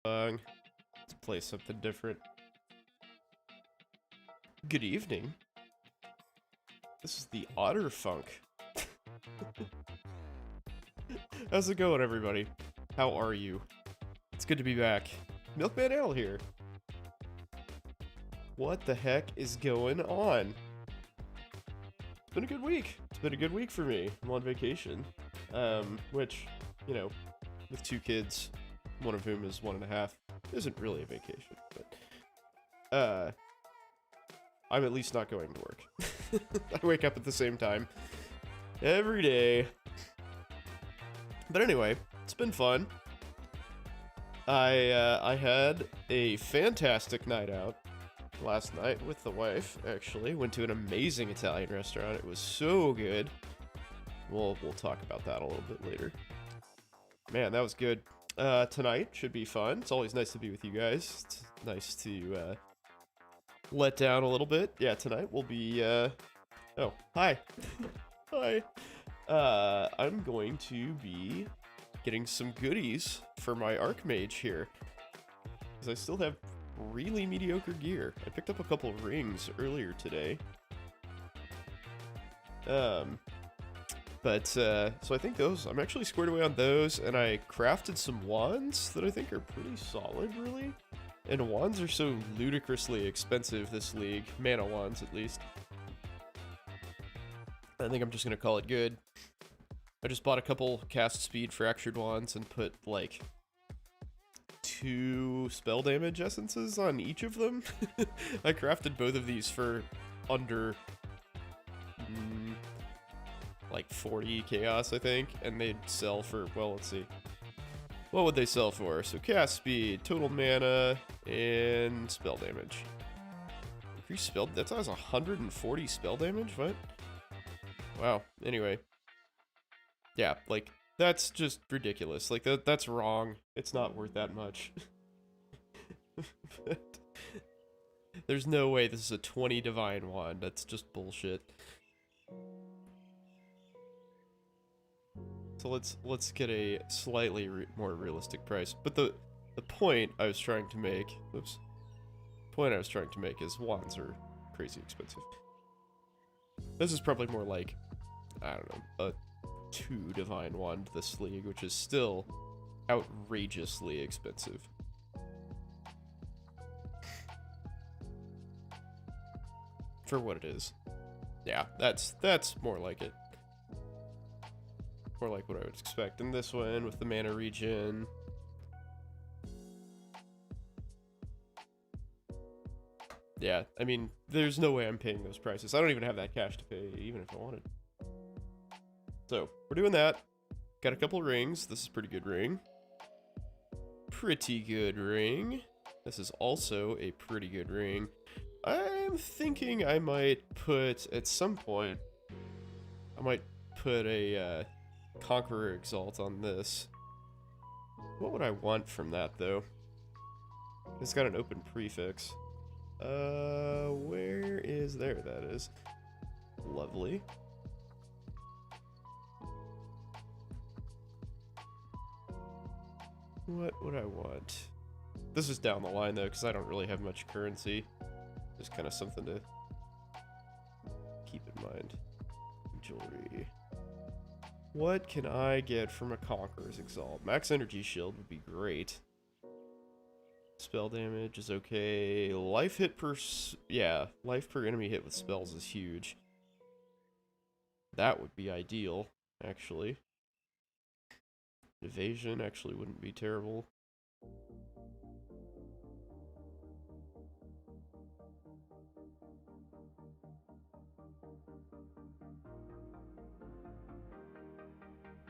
Let's play something different. Good evening. This is the Otter Funk. How's it going, everybody? How are you? It's good to be back. Milkman Al here. What the heck is going on? It's been a good week. It's been a good week for me. I'm on vacation. Which, you know, with 2 kids, one of whom is 1.5, isn't really a vacation, but, I'm at least not going to work. I wake up at the same time every day. But anyway, it's been fun. I had a fantastic night out last night with the wife, actually. Went to an amazing Italian restaurant. It was so good. We'll talk about that a little bit later. Man, that was good. Tonight should be fun. It's always nice to be with you guys. It's nice to, let down a little bit. Yeah, tonight we'll be, oh, hi. Hi. I'm going to be getting some goodies for my Archmage here, because I still have really mediocre gear. I picked up a couple rings earlier today. So I think those, I'm actually squared away on those, and I crafted some wands that I think are pretty solid, really. And wands are so ludicrously expensive this league. Mana wands, at least. I think I'm just gonna call it good. I just bought a couple cast speed fractured wands and put, like, 2 spell damage essences on each of them. I crafted both of these for under, like, 40 chaos, I think. And they'd sell for, well, let's see. What would they sell for? So cast speed, total mana, and spell damage. Increase spell, that has 140 spell damage? What? Wow. Anyway. Yeah, like, that's just ridiculous. Like, that's wrong. It's not worth that much. But there's no way this is a 20 divine wand. That's just bullshit. So let's get a slightly more realistic price. But the point I was trying to make, oops, point I was trying to make is wands are crazy expensive. This is probably more like, I don't know, a 2 divine wand this league, which is still outrageously expensive. For what it is. Yeah, that's more like it. More like what I would expect in this one with the mana regen. Yeah, I mean, there's no way I'm paying those prices. I don't even have that cash to pay, even if I wanted. So, we're doing that. Got a couple rings. This is a pretty good ring. Pretty good ring. This is also a pretty good ring. I'm thinking I might put, at some point, I might put a, Conqueror Exalt on this. What would I want from that, though? It's got an open prefix. Where is there? That is. Lovely. What would I want? This is down the line, though, because I don't really have much currency. Just kind of something to keep in mind. Jewelry. What can I get from a Conqueror's Exalt? Max Energy Shield would be great. Spell damage is okay. Life hit per... yeah, life per enemy hit with spells is huge. That would be ideal, actually. Evasion actually wouldn't be terrible.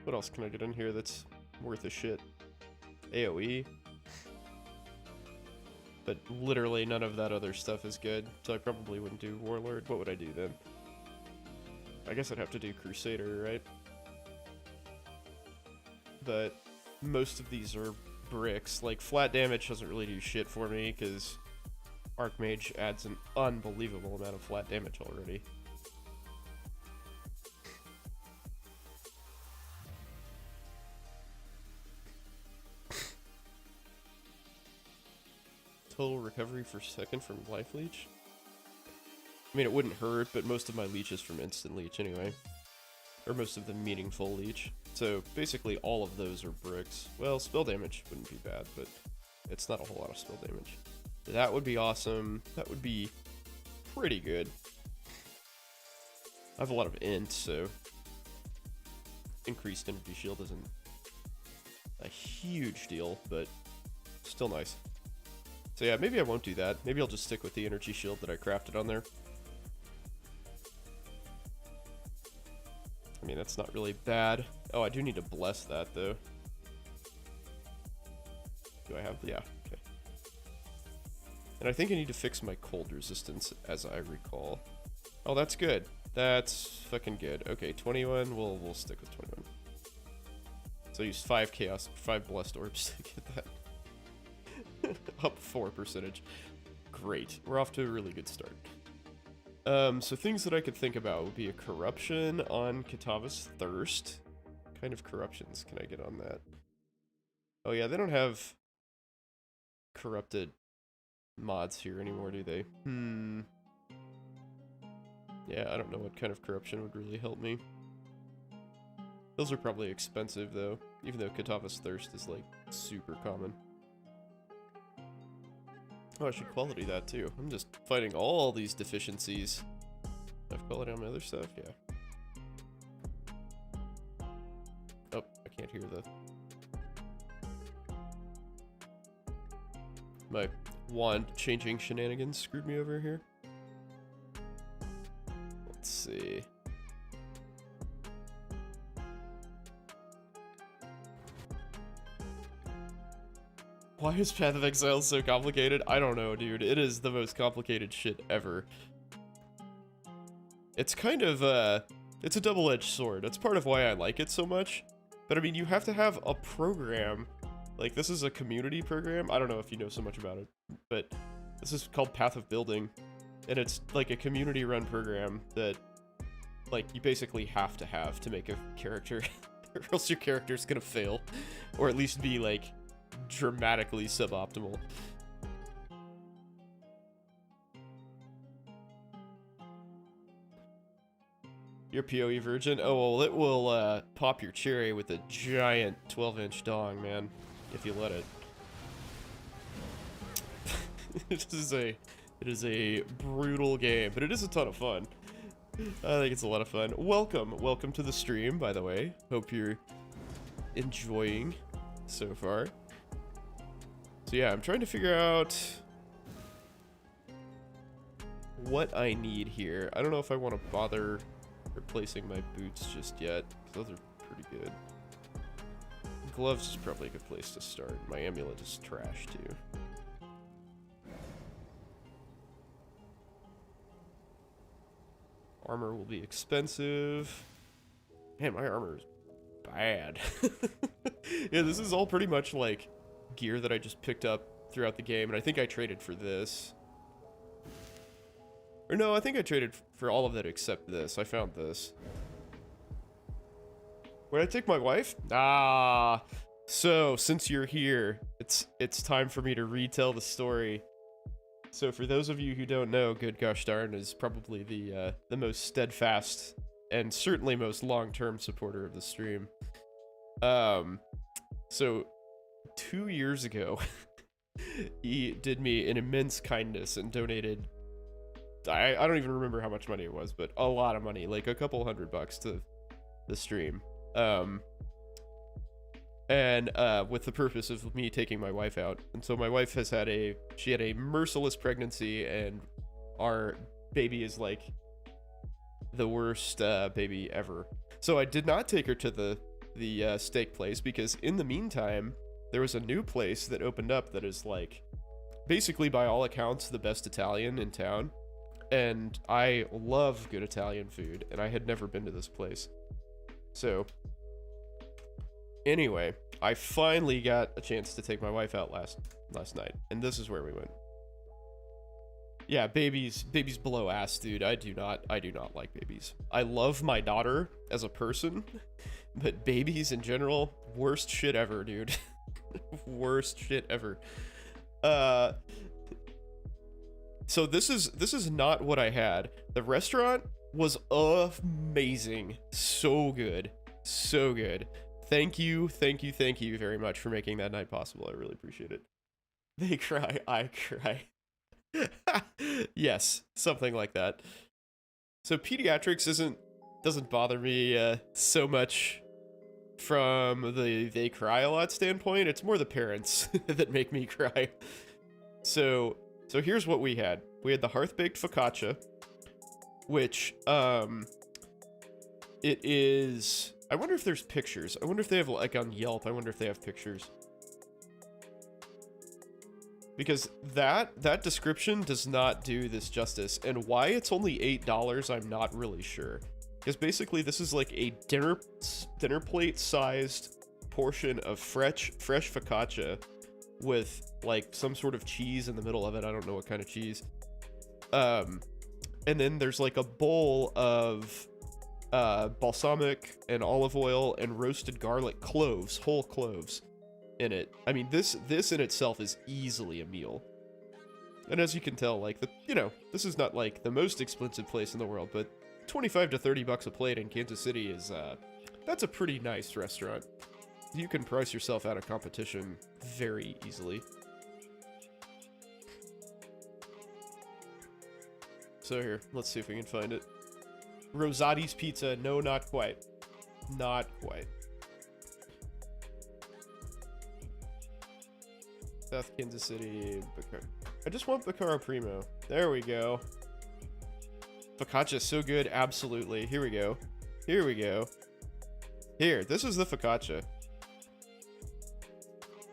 What else can I get in here that's worth a shit? AoE. But literally none of that other stuff is good, so I probably wouldn't do Warlord. What would I do then? I guess I'd have to do Crusader, right? But most of these are bricks. Like, flat damage doesn't really do shit for me, because Archmage adds an unbelievable amount of flat damage already. total recovery per second from life leech. I mean, it wouldn't hurt, but most of my leech is from instant leech anyway. Or most of the meaningful leech. So basically all of those are bricks. Well, spell damage wouldn't be bad, but it's not a whole lot of spell damage. That would be awesome. That would be pretty good. I have a lot of int, so increased energy shield isn't a huge deal, but still nice. So yeah, maybe I won't do that. Maybe I'll just stick with the energy shield that I crafted on there. I mean, that's not really bad. Oh, I do need to bless that, though. Do I have? Yeah, okay. And I think I need to fix my cold resistance, as I recall. Oh, that's good. That's fucking good. Okay, 21. We'll stick with 21. So I used 5 chaos, 5 blessed orbs to get that. Up 4%. Great. We're off to a really good start. So things that I could think about would be a corruption on Kitava's Thirst. What kind of corruptions can I get on that? Oh yeah, they don't have corrupted mods here anymore, do they? Yeah, I don't know what kind of corruption would really help me. Those are probably expensive though, even though Kitava's Thirst is like super common. Oh, I should quality that too. I'm just fighting all these deficiencies. I've quality on my other stuff, yeah. Oh, I can't hear the... My wand changing shenanigans screwed me over here. Let's see. Why is Path of Exile so complicated? I don't know, dude. It is the most complicated shit ever. It's kind of, it's a double-edged sword. That's part of why I like it so much. But I mean, you have to have a program. Like, this is a community program. I don't know if you know so much about it, but this is called Path of Building. And it's like a community-run program that, like, you basically have to make a character. Or else your character's gonna fail. Or at least be, like, dramatically suboptimal. Your PoE virgin? Oh, well, it will pop your cherry with a giant 12-inch dong, man, if you let it. It is a brutal game, but it is a ton of fun. I think it's a lot of fun. Welcome to the stream, by the way. Hope you're enjoying so far. So yeah, I'm trying to figure out what I need here. I don't know if I want to bother replacing my boots just yet, because those are pretty good. Gloves is probably a good place to start. My amulet is trash too. Armor will be expensive. Man, my armor is bad. Yeah, this is all pretty much like gear that I just picked up throughout the game, and I think I traded for this. Or no, I think I traded for all of that except this. I found this. Where did I take my wife? Ah, so since you're here, it's time for me to retell the story. So for those of you who don't know, Good Gosh Darn is probably the most steadfast and certainly most long-term supporter of the stream. So 2 years ago, he did me an immense kindness and donated, I don't even remember how much money it was, but a lot of money, like a couple $100 to the stream. And with the purpose of me taking my wife out. And so my wife has had she had a merciless pregnancy, and our baby is like the worst baby ever. So I did not take her to the steak place, because in the meantime, there was a new place that opened up that is like, basically by all accounts, the best Italian in town. And I love good Italian food, and I had never been to this place. So anyway, I finally got a chance to take my wife out last night, and this is where we went. Yeah, babies below ass, dude. I do not like babies. I love my daughter as a person, but babies in general, worst shit ever, dude. Worst shit ever. So this is not what I had. The restaurant was amazing. So good. So good. Thank you very much for making that night possible. I really appreciate it. They cry, I cry. Yes, something like that. So pediatrics doesn't bother me so much from the they cry a lot standpoint. It's more the parents that make me cry. So here's what we had. We had the hearth-baked focaccia, which it is, I wonder if there's pictures. I wonder if they have, like, on Yelp, I wonder if they have pictures. Because that description does not do this justice, and why it's only $8, I'm not really sure. Because basically this is like a dinner plate sized portion of fresh focaccia with like some sort of cheese in the middle of it. I don't know what kind of cheese. And then there's like a bowl of balsamic and olive oil and roasted garlic cloves, whole cloves in it. I mean, this in itself is easily a meal. And as you can tell, like, this is not like the most expensive place in the world, but 25 to 30 bucks a plate in Kansas City is that's a pretty nice restaurant. You can price yourself out of competition very easily. So here, let's see if we can find it. Rosati's Pizza. No, not quite. Not quite. South Kansas City. I just want Bacara Primo. There we go. Focaccia is so good. Absolutely. Here we go. Here we go. Here, this is the focaccia.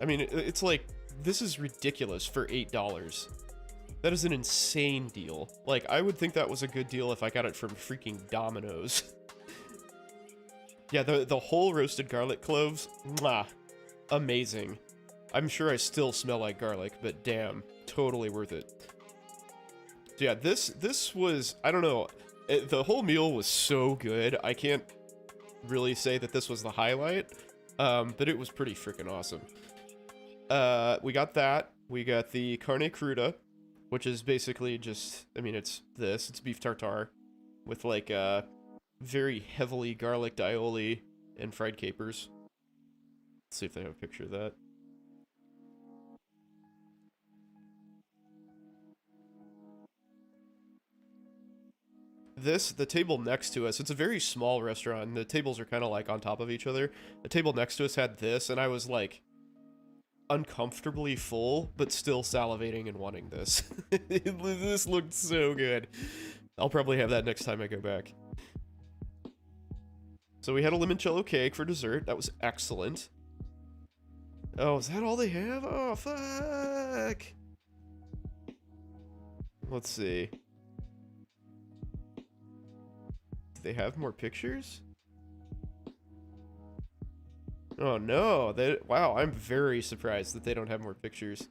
I mean, it's like, this is ridiculous for $8. That is an insane deal. Like, I would think that was a good deal if I got it from freaking Domino's. Yeah, the whole roasted garlic cloves, mwah, amazing. I'm sure I still smell like garlic, but damn, totally worth it. So yeah, this was, I don't know, the whole meal was so good. I can't really say that this was the highlight, but it was pretty freaking awesome. We got that. We got the carne cruda, which is basically just, I mean, it's beef tartare with like very heavily garlic aioli and fried capers. Let's see if they have a picture of that. The table next to us, it's a very small restaurant, and the tables are kind of like on top of each other. The table next to us had this, and I was like uncomfortably full, but still salivating and wanting this. This looked so good. I'll probably have that next time I go back. So we had a limoncello cake for dessert. That was excellent. Oh, is that all they have? Oh, fuck. Let's see. They have more pictures? Oh no, wow, I'm very surprised that they don't have more pictures.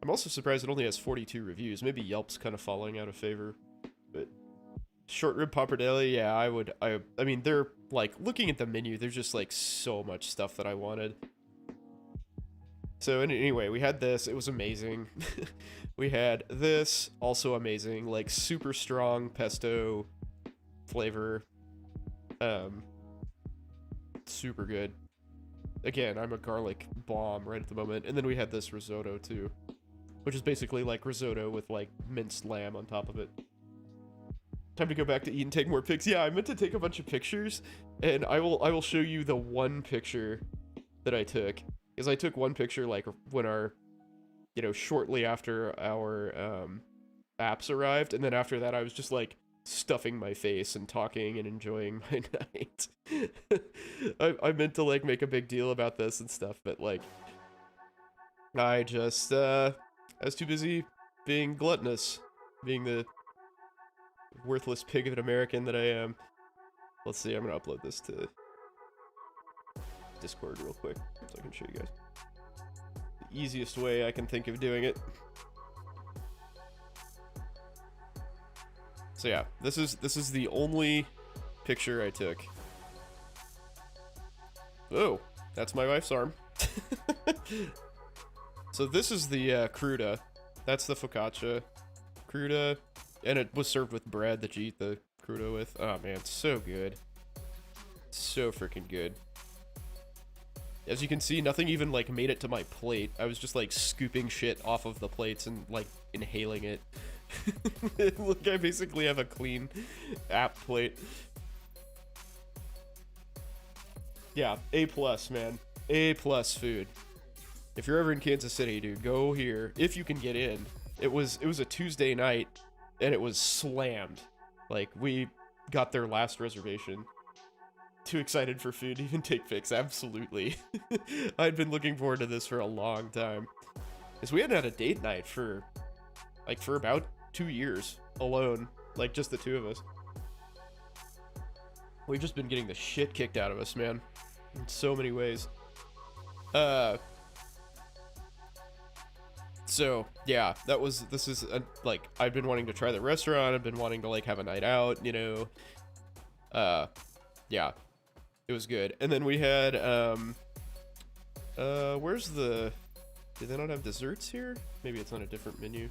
I'm also surprised it only has 42 reviews. Maybe Yelp's kind of falling out of favor. But short rib pappardelle, yeah, I mean, they're like, looking at the menu, there's just like so much stuff that I wanted. So anyway, we had this, it was amazing. We had this, also amazing, like super strong pesto flavor. Super good. Again, I'm a garlic bomb right at the moment. And then we had this risotto too, which is basically like risotto with like minced lamb on top of it. Time to go back to eat and take more pics. Yeah, I meant to take a bunch of pictures, and I will show you the one picture that I took, because I took one picture like when our, shortly after our apps arrived, and then after that I was just like stuffing my face and talking and enjoying my night. I meant to like make a big deal about this and stuff, but like I just I was too busy being gluttonous, being the worthless pig of an American that I am. Let's see, I'm gonna upload this to Discord real quick so I can show you guys the easiest way I can think of doing it. So yeah, this is the only picture I took. Oh, that's my wife's arm. So this is the cruda. That's the focaccia. Cruda. And it was served with bread that you eat the cruda with. Oh man, so good. So freaking good. As you can see, nothing even like made it to my plate. I was just like scooping shit off of the plates and like inhaling it. Look, I basically have a clean app plate. Yeah, A+, man. A+ food. If you're ever in Kansas City, dude, go here. If you can get in. It was a Tuesday night, and it was slammed. Like, we got their last reservation. Too excited for food to even take pics, absolutely. I'd been looking forward to this for a long time. Because we hadn't had a date night for about 2 years alone. Like, just the two of us. We've just been getting the shit kicked out of us, man. In so many ways. So, yeah, this is, like, I've been wanting to try the restaurant, I've been wanting to, like, have a night out, you know. Yeah, it was good. And then we had, where's the, do they not have desserts here? Maybe it's on a different menu.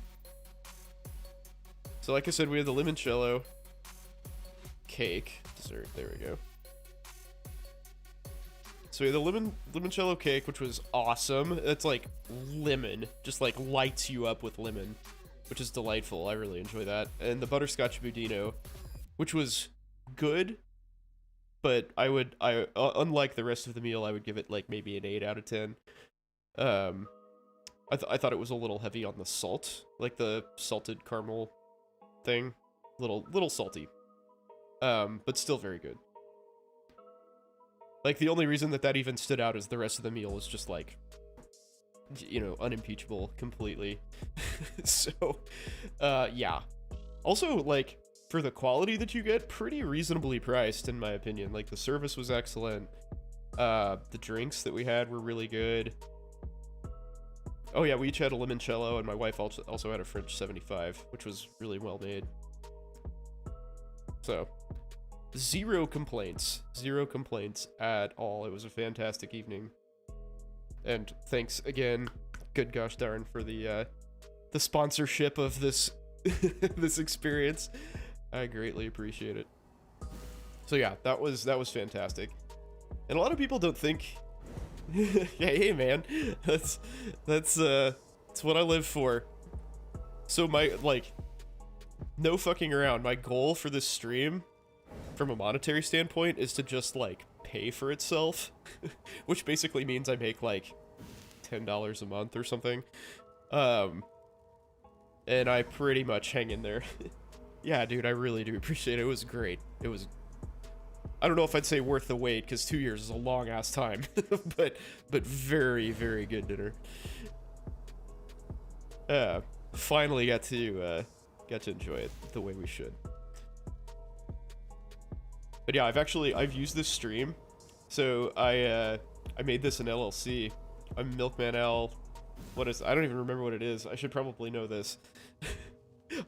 So, like I said, we had the limoncello cake dessert, there we go. So we had the limoncello cake, which was awesome. It's like lemon, just like lights you up with lemon, which is delightful. I really enjoy that. And the butterscotch budino, which was good, but unlike the rest of the meal, I would give it like maybe an 8 out of 10. I thought it was a little heavy on the salt, like the salted caramel thing, little salty, but still very good. Like, the only reason that even stood out is the rest of the meal was just, like, you know, unimpeachable completely. So, yeah. Also, like, for the quality that you get, pretty reasonably priced, in my opinion. Like, the service was excellent. The drinks that we had were really good. Oh, yeah, we each had a limoncello, and my wife also had a French 75, which was really well made. So... Zero complaints at all. It was a fantastic evening, and thanks again, good gosh darn, for the sponsorship of this this experience. I greatly appreciate it. So yeah, that was fantastic, and a lot of people don't think. Yeah, hey man, that's what I live for. So my, like, no fucking around. My goal for this stream, from a monetary standpoint, is to just, like, pay for itself, which basically means I make, like, $10 a month or something, and I pretty much hang in there. Yeah, dude, I really do appreciate it. It was great. It was, I don't know if I'd say worth the wait, because 2 years is a long-ass time, but very, very good dinner. Finally got to enjoy it the way we should. But yeah, I've used this stream, so I made this an LLC. I'm Milkman L. I don't even remember what it is. I should probably know this.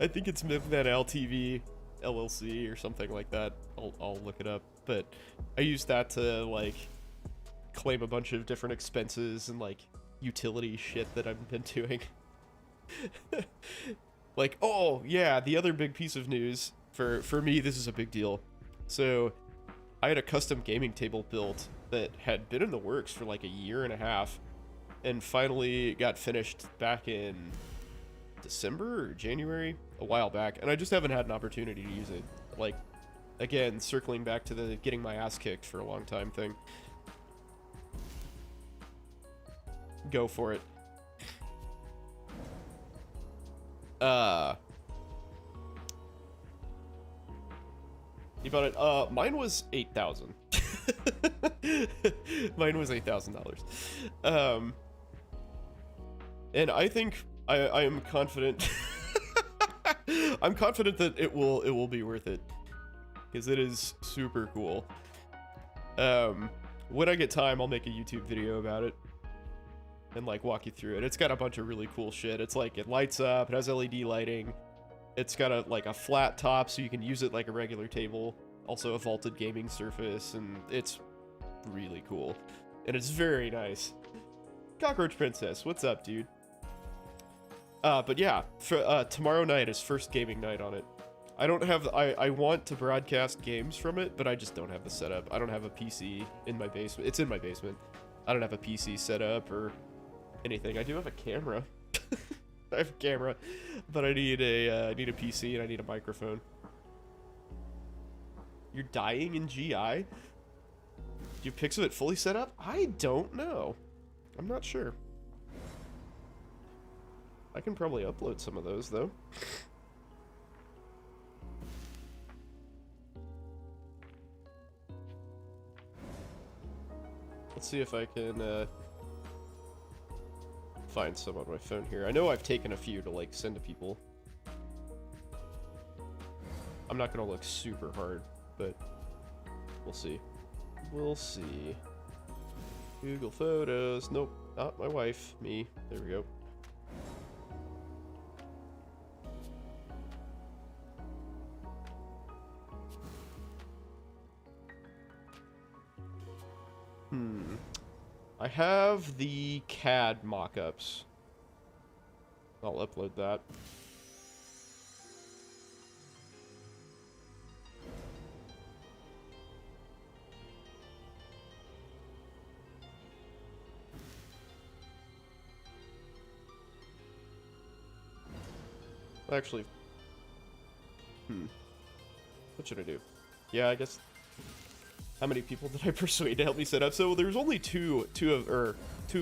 I think it's Milkman L TV LLC or something like that. I'll look it up. But I used that to, like, claim a bunch of different expenses and, like, utility shit that I've been doing. Like, oh yeah, the other big piece of news for me, this is a big deal. So, I had a custom gaming table built that had been in the works for like a year and a half, and finally got finished back in December or January, a while back, and I just haven't had an opportunity to use it. Like, again, circling back to the getting my ass kicked for a long time thing. Go for it. You bought it? Mine was $8,000. Mine was $8,000. And I think I am confident. I'm confident that it will be worth it, because it is super cool. When I get time, I'll make a YouTube video about it and, like, walk you through it. It's got a bunch of really cool shit. It's like, it lights up, it has LED lighting. It's got a flat top, so you can use it like a regular table. Also a vaulted gaming surface, and it's really cool. And it's very nice. Cockroach Princess, what's up, dude? But yeah, for, tomorrow night is first gaming night on it. I don't have, I want to broadcast games from it, but I just don't have the setup. I don't have a PC in my basement. It's in my basement. I don't have a PC set up or anything. I do have a camera. I have a camera, but I need a PC and I need a microphone. You're dying in GI? Do you have pics of it fully set up? I don't know. I'm not sure. I can probably upload some of those, though. Let's see if I can find some on my phone here. I know I've taken a few to, like, send to people. I'm not gonna look super hard, but we'll see. We'll see. Google Photos. Nope, not my wife. Me. There we go. I have the CAD mockups. I'll upload that. Actually, what should I do? Yeah, I guess. How many people did I persuade to help me set up? So there's only two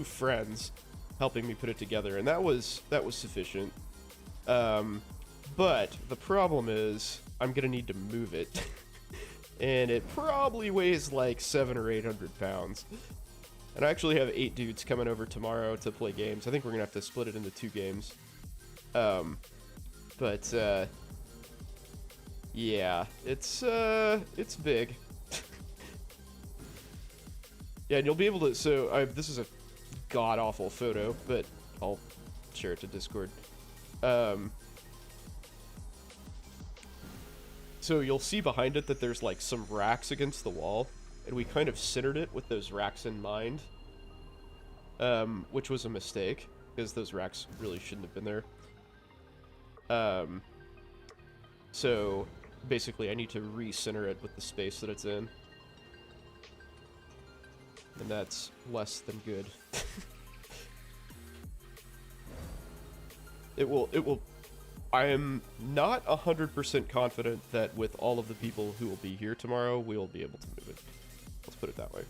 friends helping me put it together, and that was sufficient. But the problem is I'm gonna need to move it, and it probably weighs like 700 or 800 pounds. And I actually have 8 dudes coming over tomorrow to play games. I think we're gonna have to split it into 2 games. Yeah, it's big. Yeah, and you'll be able to, so this is a god-awful photo, but I'll share it to Discord. So you'll see behind it that there's like some racks against the wall, and we kind of centered it with those racks in mind, which was a mistake, because those racks really shouldn't have been there. So basically I need to recenter it with the space that it's in. And that's less than good. It will, I am not 100% confident that with all of the people who will be here tomorrow, we will be able to move it. Let's put it that way.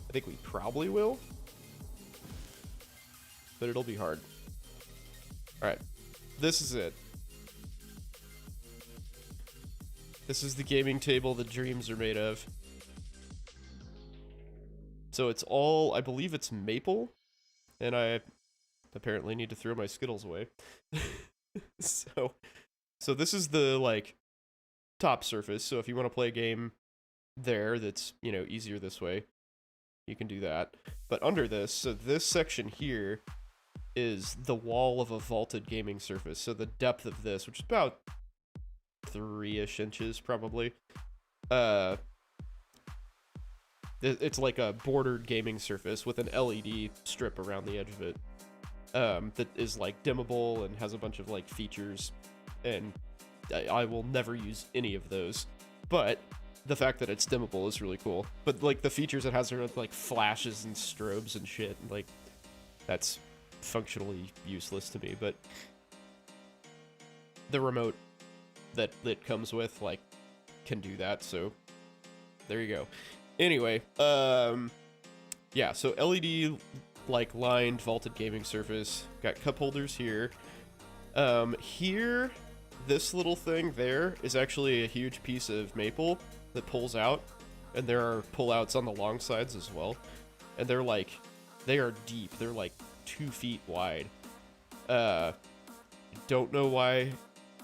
I think we probably will, but it'll be hard. Alright, this is it. This is the gaming table the dreams are made of. So it's all, I believe it's maple, and I apparently need to throw my Skittles away. So this is the, like, top surface, so if you want to play a game there that's, you know, easier this way, you can do that. But under this, so this section here is the wall of a vaulted gaming surface, so the depth of this, which is about 3-ish inches probably, it's like a bordered gaming surface with an LED strip around the edge of it, that is like dimmable and has a bunch of like features, and I will never use any of those, but the fact that it's dimmable is really cool. But like the features it has are like flashes and strobes and shit, and like that's functionally useless to me, but the remote that comes with, like, can do that, so there you go. Anyway, yeah, so LED, like, lined vaulted gaming surface, got cup holders here. Here, this little thing there is actually a huge piece of maple that pulls out, and there are pull-outs on the long sides as well, and they're, like, they are deep, they're, like, 2 feet wide. Don't know why.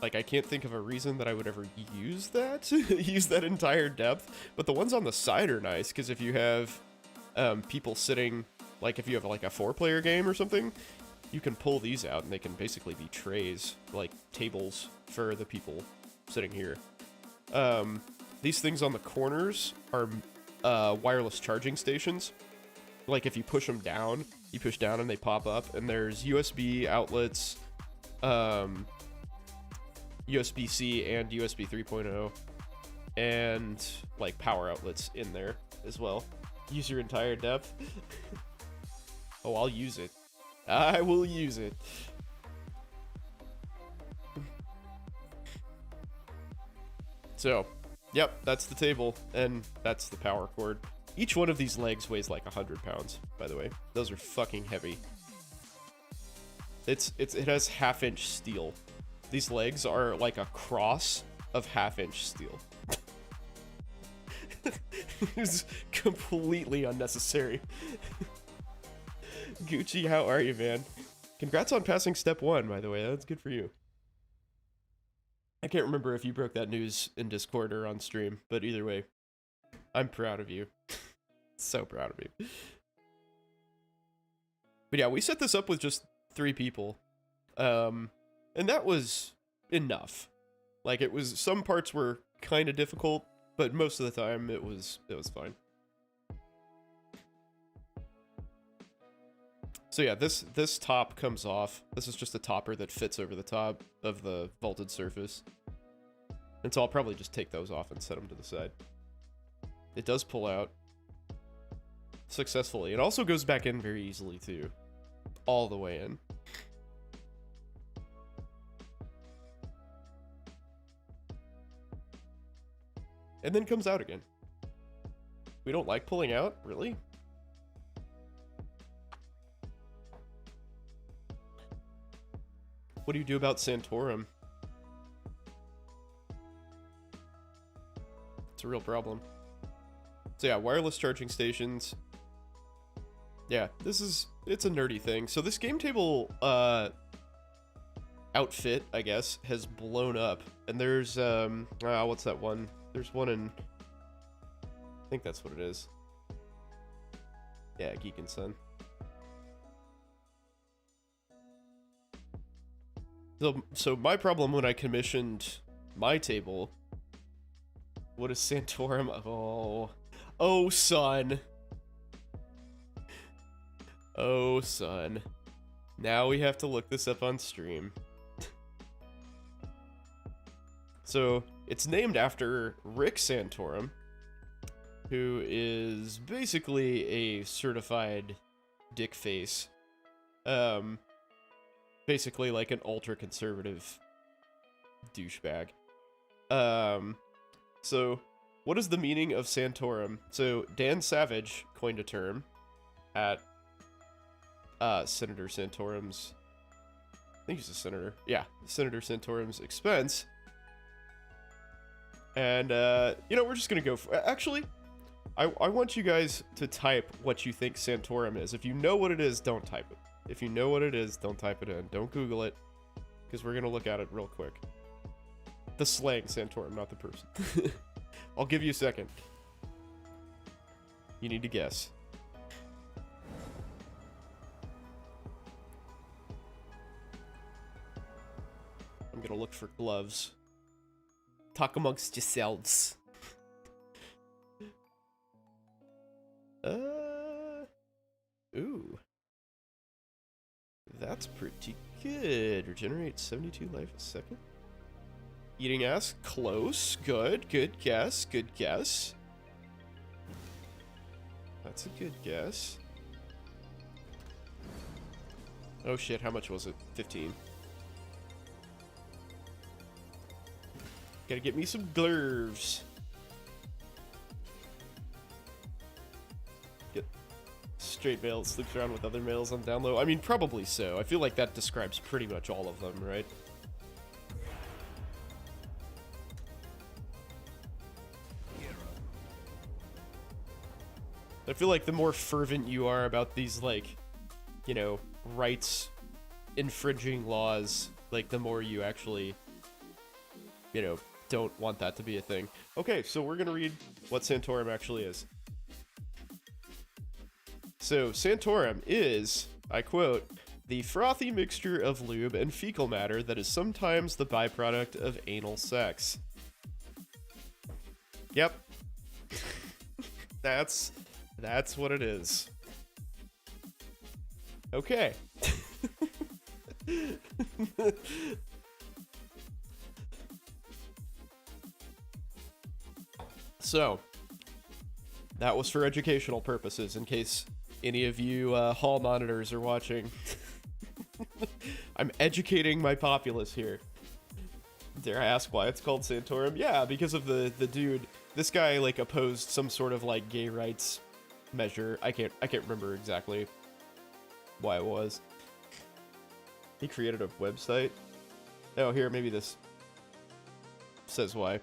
Like, I can't think of a reason that I would ever use that, use that entire depth, but the ones on the side are nice, because if you have people sitting, like if you have like a 4-player game or something, you can pull these out and they can basically be trays, like tables for the people sitting here. These things on the corners are wireless charging stations, like if you push them down, you push down and they pop up, and there's USB outlets, USB-C and USB 3.0, and like power outlets in there as well. Use your entire depth. Oh, I'll use it. I will use it. So, yep, that's the table, and that's the power cord. Each one of these legs weighs like 100 pounds, by the way. Those are fucking heavy. It has half-inch steel. These legs are like a cross of half-inch steel. It's completely unnecessary. Gucci, how are you, man? Congrats on passing step 1, by the way. That's good for you. I can't remember if you broke that news in Discord or on stream, but either way, I'm proud of you. So proud of you. But yeah, we set this up with just 3 people. And that was enough. Like, it was, some parts were kind of difficult, but most of the time it was fine. So yeah, this top comes off. This is just a topper that fits over the top of the vaulted surface. And so I'll probably just take those off and set them to the side. It does pull out successfully. It also goes back in very easily too. All the way in. And then comes out again. We don't like pulling out? Really? What do you do about Santorum? It's a real problem. So yeah, wireless charging stations. Yeah, it's a nerdy thing. So this game table outfit, I guess, has blown up. And there's, what's that one? There's one in, I think that's what it is. Yeah, Geek and Sun. So my problem when I commissioned my table, what is Santorum? Oh, son. Oh, son. Now we have to look this up on stream. So, it's named after Rick Santorum, who is basically a certified dick face. Basically like an ultra-conservative douchebag. So, what is the meaning of Santorum? So, Dan Savage coined a term at Senator Santorum's, I think he's a senator. Yeah, Senator Santorum's expense. And, you know, we're just gonna go for... Actually, I want you guys to type what you think Santorum is. If you know what it is, don't type it. If you know what it is, don't type it in. Don't Google it, because we're gonna look at it real quick. The slang Santorum, not the person. I'll give you a second. You need to guess. I'm gonna look for gloves. Talk amongst yourselves. Ooh. That's pretty good. Regenerate 72 life a second. Eating ass. Close. Good. Good guess. Good guess. That's a good guess. Oh shit, how much was it? 15. Gotta get me some gloves. Get straight male sleeps around with other males on down low. I mean, probably so. I feel like that describes pretty much all of them, right? I feel like the more fervent you are about these, like, you know, rights infringing laws, like, the more you actually, you know, don't want that to be a thing. Okay, so we're gonna read what Santorum actually is. So, Santorum is, I quote, the frothy mixture of lube and fecal matter that is sometimes the byproduct of anal sex. Yep. That's what it is. Okay. So, that was for educational purposes, in case any of you hall monitors are watching. I'm educating my populace here. Dare I ask why it's called Santorum? Yeah, because of the dude. This guy like opposed some sort of like gay rights measure. I can't remember exactly why it was. He created a website. Oh, here, maybe this says why.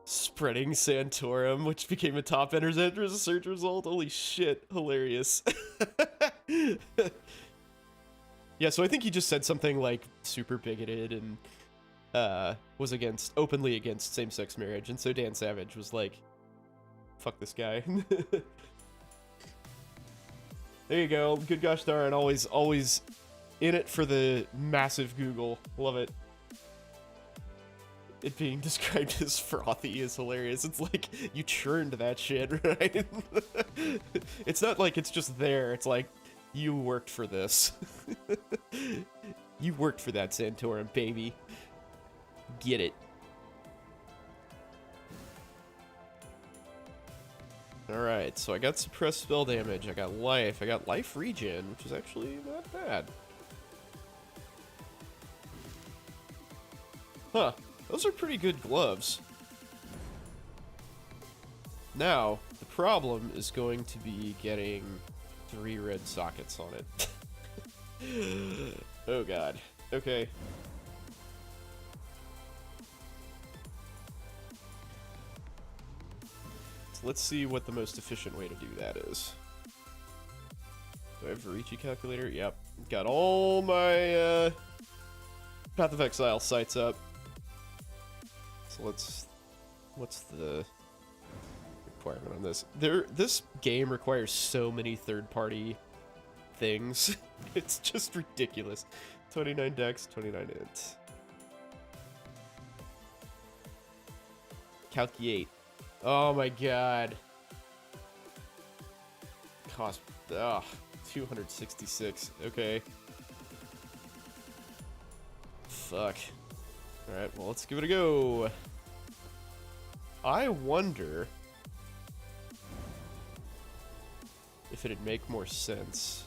Spreading Santorum, which became a top enters search result. Holy shit, hilarious. Yeah, so I think he just said something like super bigoted and was openly against same-sex marriage, and so Dan Savage was like, fuck this guy. There you go, good gosh darn, always in it for the massive Google. Love it. It being described as frothy is hilarious. It's like, you churned that shit, right? It's not like it's just there, it's like, you worked for this. You worked for that Santorum, baby. Get it. Alright, so I got suppressed spell damage, I got life regen, which is actually not bad. Huh, those are pretty good gloves. Now, the problem is going to be getting 3 red sockets on it. Oh god. Okay. So let's see what the most efficient way to do that is. Do I have a Verici calculator? Yep. Got all my Path of Exile sites up. So what's the requirement on this? This game requires so many third-party things. It's just ridiculous. 29 dex, 29 int. Calculate. Oh my god. Cost 266. Okay. Fuck. Alright, well let's give it a go. I wonder if it'd make more sense.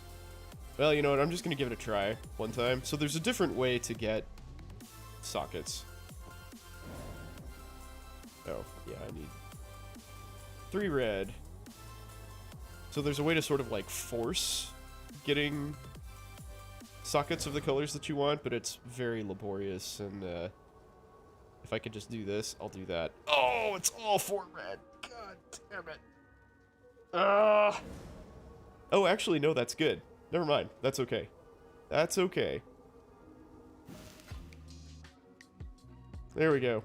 Well, you know what, I'm just gonna give it a try one time. So there's a different way to get sockets. Oh, yeah, I need 3 red. So there's a way to sort of like force getting sockets of the colors that you want, but it's very laborious, and if I could just do this, I'll do that. Oh, it's all 4 red. God damn it. Oh, actually, no, that's good. Never mind. That's okay. That's okay. There we go.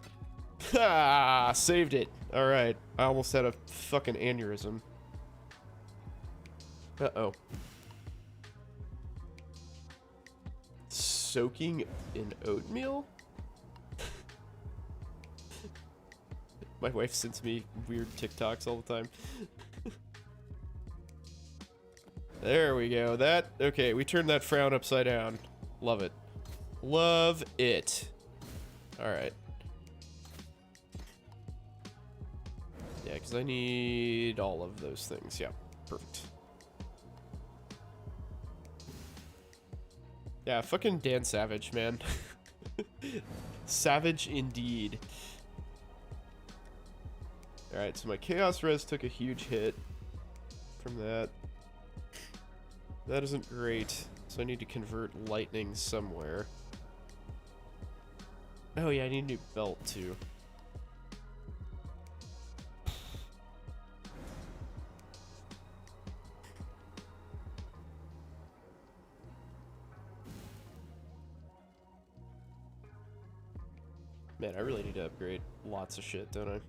Ha! Saved it. Alright. I almost had a fucking aneurysm. Uh-oh. Soaking in oatmeal? My wife sends me weird TikToks all the time. There we go. Okay, we turned that frown upside down. Love it. Love it. Alright. Yeah, because I need all of those things. Yeah, perfect. Yeah, fucking Dan Savage, man. Savage indeed. Alright, so my Chaos Res took a huge hit from that. That isn't great, so I need to convert lightning somewhere. Oh yeah, I need a new belt too. Man, I really need to upgrade lots of shit, don't I?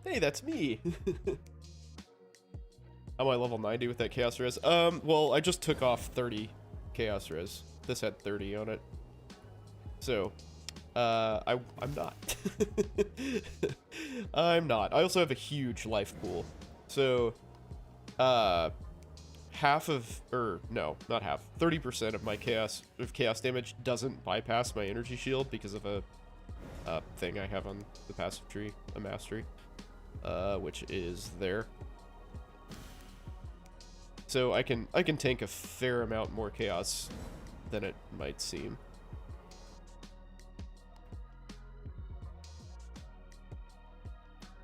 Hey, that's me! How am I level 90 with that Chaos Res? Well, I just took off 30 Chaos Res. This had 30 on it. So, I'm not. I'm not. I also have a huge life pool. So, half of, or no, not half, 30% of my chaos damage doesn't bypass my energy shield because of a thing I have on the passive tree, a mastery, which is there. So I can tank a fair amount more chaos than it might seem.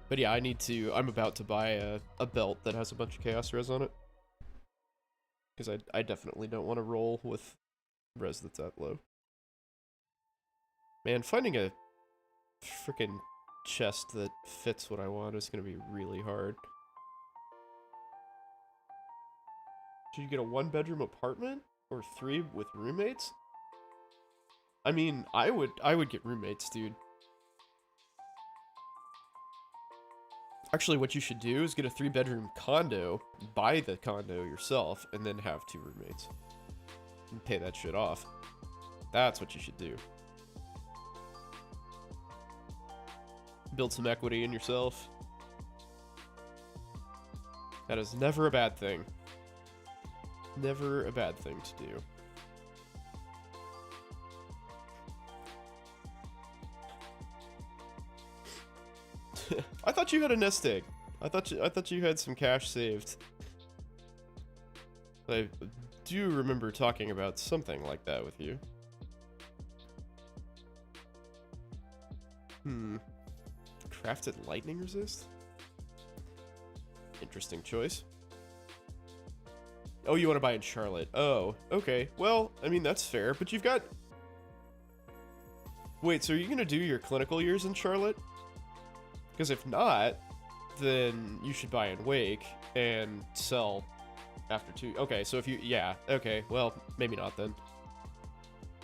But yeah, I'm about to buy a belt that has a bunch of chaos res on it. Because I definitely don't want to roll with res that's that low. Man, finding a freaking chest that fits what I want is going to be really hard. Should you get a 1-bedroom apartment? Or 3 with roommates? I mean, I would get roommates, dude. Actually, what you should do is get a 3-bedroom condo, buy the condo yourself, and then have 2 roommates. And pay that shit off. That's what you should do. Build some equity in yourself. That is never a bad thing. Never a bad thing to do. I thought you had a nest egg. I thought you had some cash saved. I do remember talking about something like that with you. Crafted lightning resist? Interesting choice. Oh, you want to buy in Charlotte. Oh, okay. Well, I mean, that's fair, but you've got... Wait, so are you going to do your clinical years in Charlotte? Because if not, then you should buy in Wake and sell after 2. Okay, so if you... Yeah, okay. Well, maybe not then.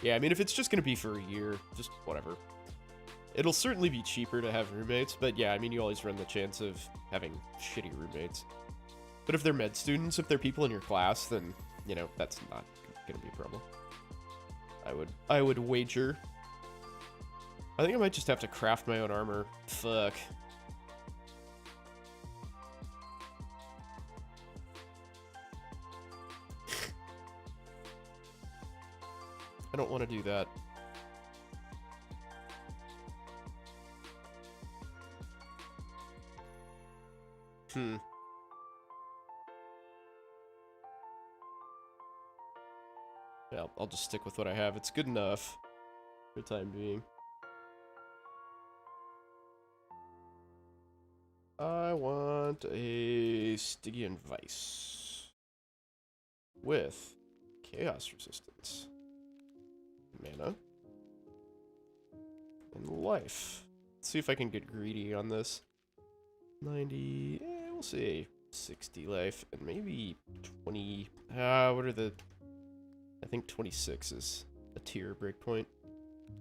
Yeah, I mean, if it's just going to be for a year, just whatever. It'll certainly be cheaper to have roommates, but yeah, I mean, you always run the chance of having shitty roommates. But if they're med students, if they're people in your class, then, you know, that's not going to be a problem. I would wager. I think I might just have to craft my own armor. Fuck. I don't want to do that. Yeah, I'll just stick with what I have. It's good enough for the time being. I want a Stygian Vice with Chaos Resistance, mana, and life. Let's see if I can get greedy on this. 90, we'll say 60 life, and maybe 20, what are the, I think 26 is a tier breakpoint.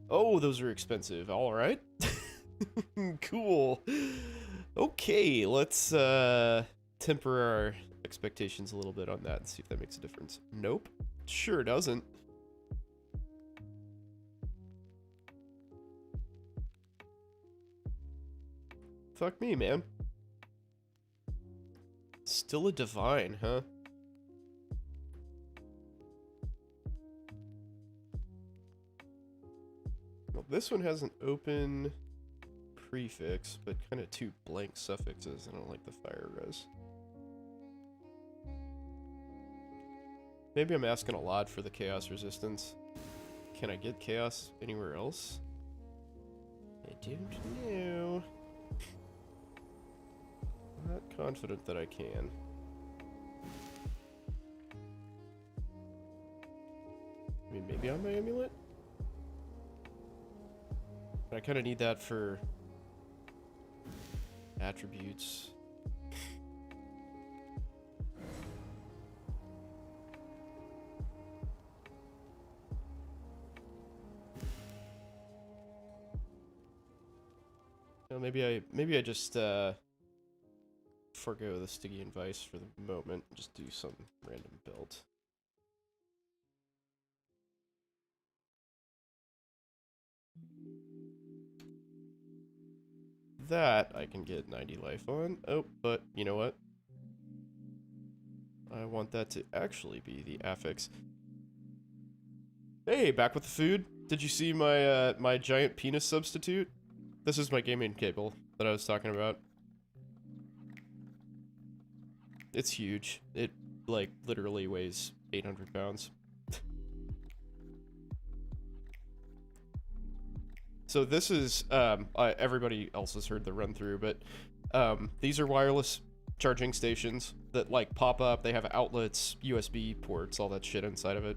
Oh, those are expensive, alright. Cool. Okay, let's temper our expectations a little bit on that and see if that makes a difference. Nope, sure doesn't. Fuck me, man. Still a divine, huh? Well, this one has an open prefix, but kind of 2 blank suffixes. I don't like the fire res. Maybe I'm asking a lot for the chaos resistance. Can I get chaos anywhere else? I don't know. Not confident that I can. I mean, maybe on my amulet? But I kind of need that for attributes. No, maybe I just forego the Stygian Vice for the moment and just do some random build. That I can get 90 life on. Oh, but you know what? I want that to actually be the affix. Hey, back with the food. Did you see my my giant penis substitute? This is my gaming cable that I was talking about. It's huge. It, like, literally weighs 800 pounds. So this is, everybody else has heard the run-through, but these are wireless charging stations that, like, pop up. They have outlets, USB ports, all that shit inside of it.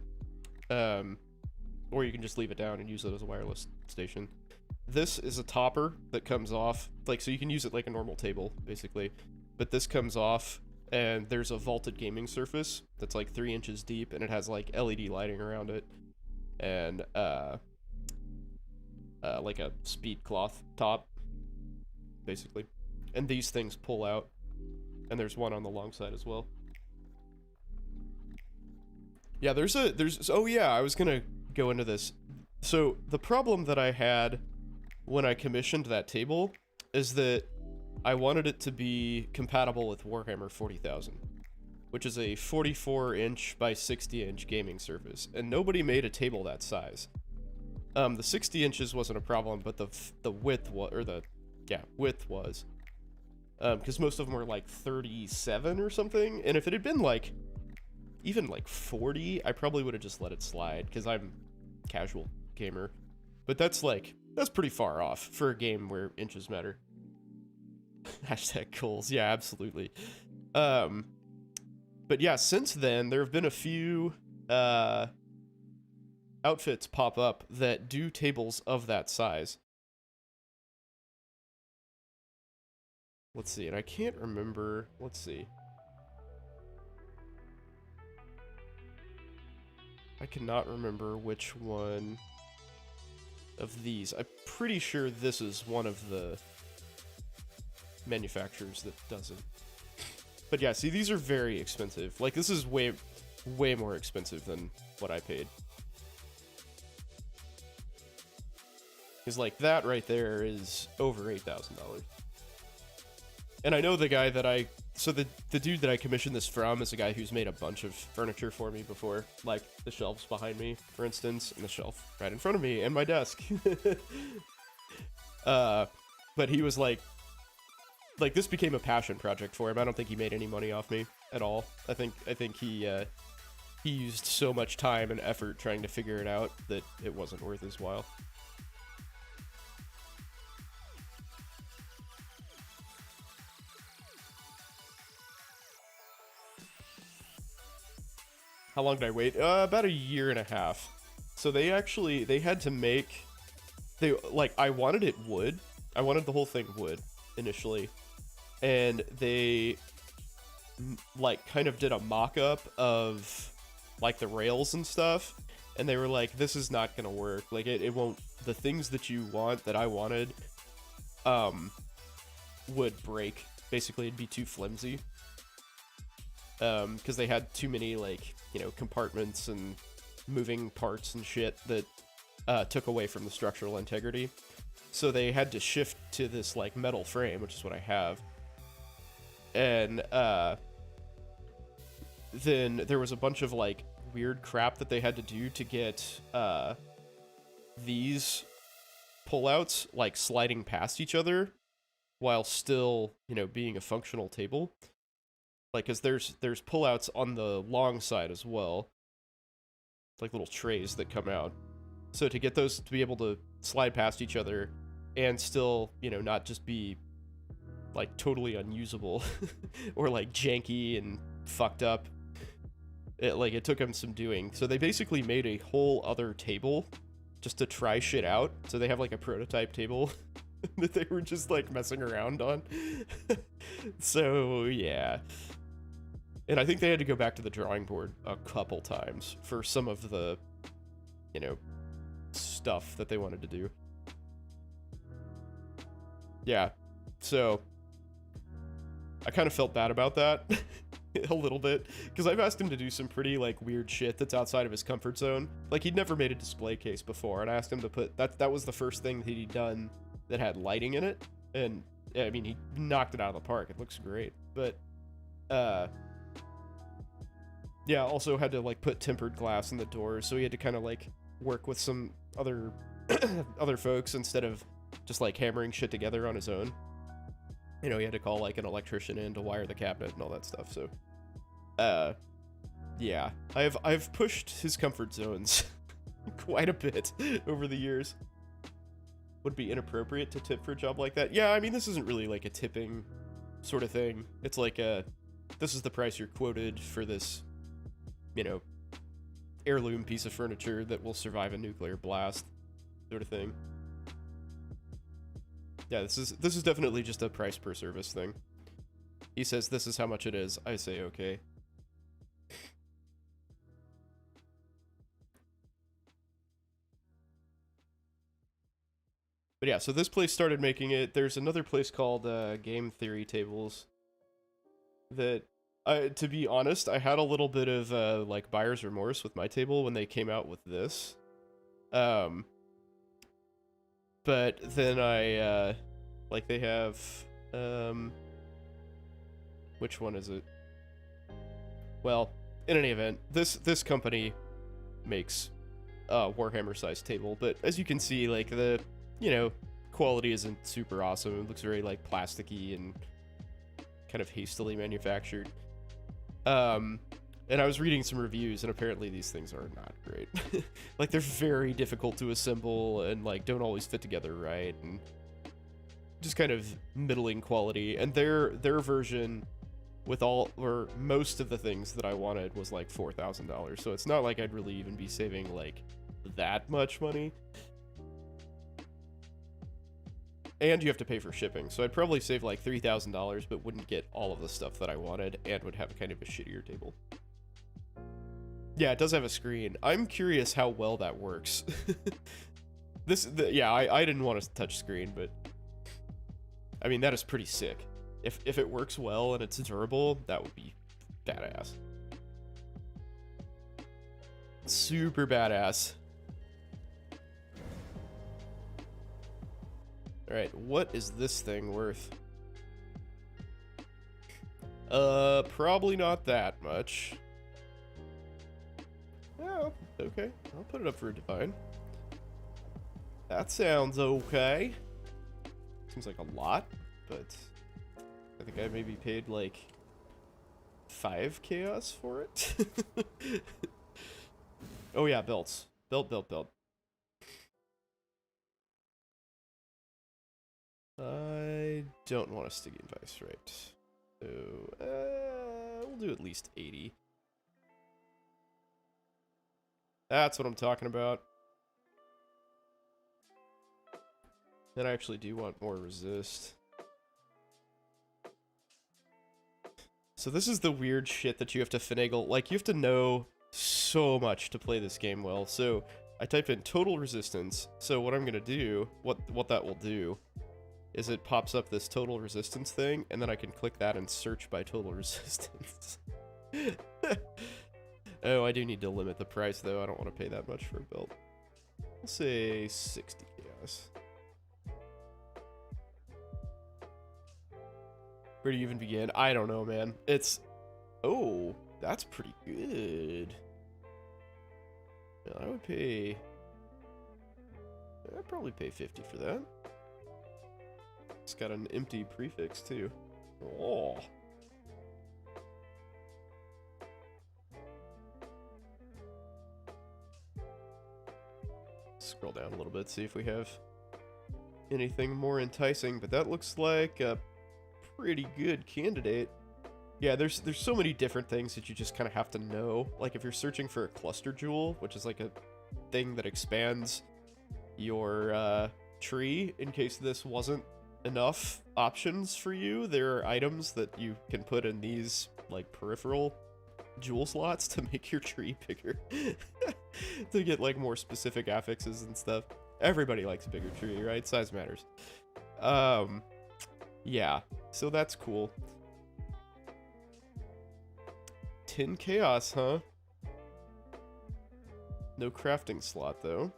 Or you can just leave it down and use it as a wireless station. This is a topper that comes off, like, so you can use it like a normal table, basically. But this comes off, and there's a vaulted gaming surface that's like 3 inches deep, and it has like LED lighting around it, and like a speed cloth top, basically. And these things pull out, and there's one on the long side as well. Yeah, oh yeah, I was gonna go into this. So the problem that I had when I commissioned that table is that I wanted it to be compatible with Warhammer 40,000, which is a 44-inch by 60-inch gaming surface, and nobody made a table that size. The 60 inches wasn't a problem, but the width was, or the, yeah, width was. Because most of them were like 37 or something, and if it had been like, even like 40, I probably would have just let it slide, because I'm a casual gamer. But that's like, that's pretty far off for a game where inches matter. Hashtag goals, yeah, absolutely. But yeah, since then, there have been a few, outfits pop up that do tables of that size. Let's see, and I can't remember, let's see. I cannot remember which one of these. I'm pretty sure this is one of the manufacturers that doesn't. But yeah, see, these are very expensive. Like, this is way more expensive than what I paid. Because, like, that right there is over $8,000. And I know the guy that so the dude that I commissioned this from is a guy who's made a bunch of furniture for me before. Like, the shelves behind me, for instance, and the shelf right in front of me, and my desk. But he was like, this became a passion project for him. I don't think he made any money off me at all. I think he used so much time and effort trying to figure it out that it wasn't worth his while. How long did I wait? About a year and a half. So they had to make, I wanted it wood. I wanted the whole thing wood initially. And they, like, kind of did a mock-up of, like, the rails and stuff. And they were like, this is not gonna work. Like, it won't, the things that you want, that I wanted, would break. Basically, it'd be too flimsy. Because they had too many, like, you know, compartments and moving parts and shit that took away from the structural integrity. So they had to shift to this, like, metal frame, which is what I have. And then there was a bunch of, like, weird crap that they had to do to get these pullouts, like, sliding past each other while still, you know, being a functional table. Like, because there's pullouts on the long side as well, like little trays that come out. So to get those to be able to slide past each other and still, you know, not just be, like, totally unusable or, like, janky and fucked up, it took them some doing. So they basically made a whole other table just to try shit out. So they have, like, a prototype table that they were just, like, messing around on. So yeah. And I think they had to go back to the drawing board a couple times for some of the, you know, stuff that they wanted to do. Yeah. So I kind of felt bad about that a little bit, because I've asked him to do some pretty like weird shit that's outside of his comfort zone. Like he'd never made a display case before, and I asked him to put that was the first thing that he'd done that had lighting in it, and I mean he knocked it out of the park. It looks great, but yeah, also had to like put tempered glass in the doors, so he had to kind of like work with some other other folks instead of just like hammering shit together on his own. You know, he had to call like an electrician in to wire the cabinet and all that stuff. So yeah, I've pushed his comfort zones quite a bit over the years. Would it be inappropriate to tip for a job like that? Yeah, I mean, this isn't really like a tipping sort of thing. It's like this is the price you're quoted for this, you know, heirloom piece of furniture that will survive a nuclear blast sort of thing. Yeah, this is definitely just a price per service thing. He says this is how much it is. I say okay. But yeah, so this place started making it. There's another place called Game Theory Tables that, to be honest, I had a little bit of like buyer's remorse with my table when they came out with this. But then I like they have which one is it? Well, in any event, this company makes a Warhammer sized table, but as you can see, like the, you know, quality isn't super awesome. It looks very like plasticky and kind of hastily manufactured. And I was reading some reviews, and apparently these things are not great. Like they're very difficult to assemble and like don't always fit together right, and just kind of middling quality. And their version with all or most of the things that I wanted was like $4,000. So it's not like I'd really even be saving like that much money. And you have to pay for shipping, so I'd probably save like $3,000, but wouldn't get all of the stuff that I wanted, and would have kind of a shittier table. Yeah, it does have a screen. I'm curious how well that works. Yeah, I didn't want a touch screen, but I mean, that is pretty sick. If it works well and it's durable, that would be badass. Super badass. Alright, what is this thing worth? Probably not that much. Oh, okay. I'll put it up for a divine. That sounds okay. Seems like a lot, but I think I maybe paid like 5 chaos for it. Oh yeah, belts. Belt. I don't want a Stygian Vice, right? So, we'll do at least 80. That's what I'm talking about. Then I actually do want more resist. So this is the weird shit that you have to finagle. Like, you have to know so much to play this game well. So I type in total resistance. So what I'm gonna do, what that will do, is it pops up this total resistance thing, and then I can click that and search by total resistance. Oh, I do need to limit the price, though. I don't want to pay that much for a belt. I'll say 60 chaos. Where do you even begin? I don't know, man. It's... Oh, that's pretty good. I would pay... I'd probably pay 50 for that. It's got an empty prefix, too. Oh. Scroll down a little bit, see if we have anything more enticing, but that looks like a pretty good candidate. Yeah, there's so many different things that you just kind of have to know. Like if you're searching for a cluster jewel, which is like a thing that expands your tree in case this wasn't enough options for you, there are items that you can put in these like peripheral jewel slots to make your tree bigger. To get like more specific affixes and stuff. Everybody likes a bigger tree, right? Size matters. Yeah, so that's cool. 10 chaos, huh? No crafting slot, though.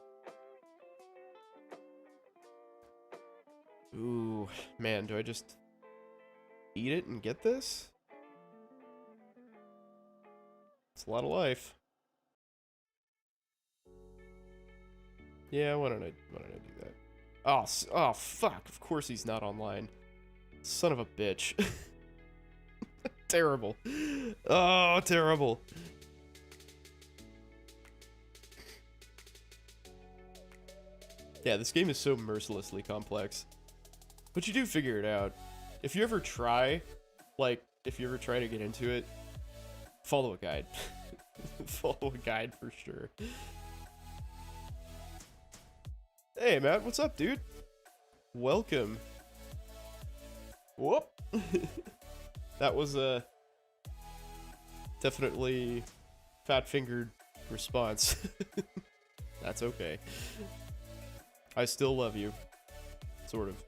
Ooh, man, do I just eat it and get this? It's a lot of life. Yeah, why don't I do that? Oh, fuck, of course he's not online. Son of a bitch. Terrible. Oh, terrible. Yeah, this game is so mercilessly complex. But you do figure it out. If you ever try, like, if you ever try to get into it, follow a guide. Follow a guide for sure. Hey, Matt, what's up, dude? Welcome. Whoop. That was a definitely fat-fingered response. That's okay. I still love you. Sort of.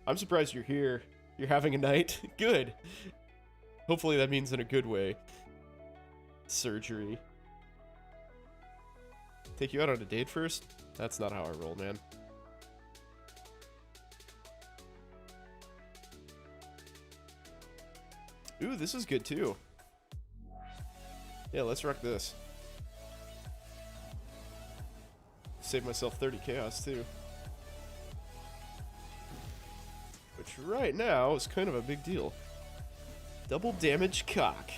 I'm surprised you're here. You're having a night? Good. Hopefully that means in a good way. Surgery. Take you out on a date first? That's not how I roll, man. Ooh, this is good too. Yeah, let's rock this. Save myself 30 chaos too. Which right now is kind of a big deal. Double damage cock.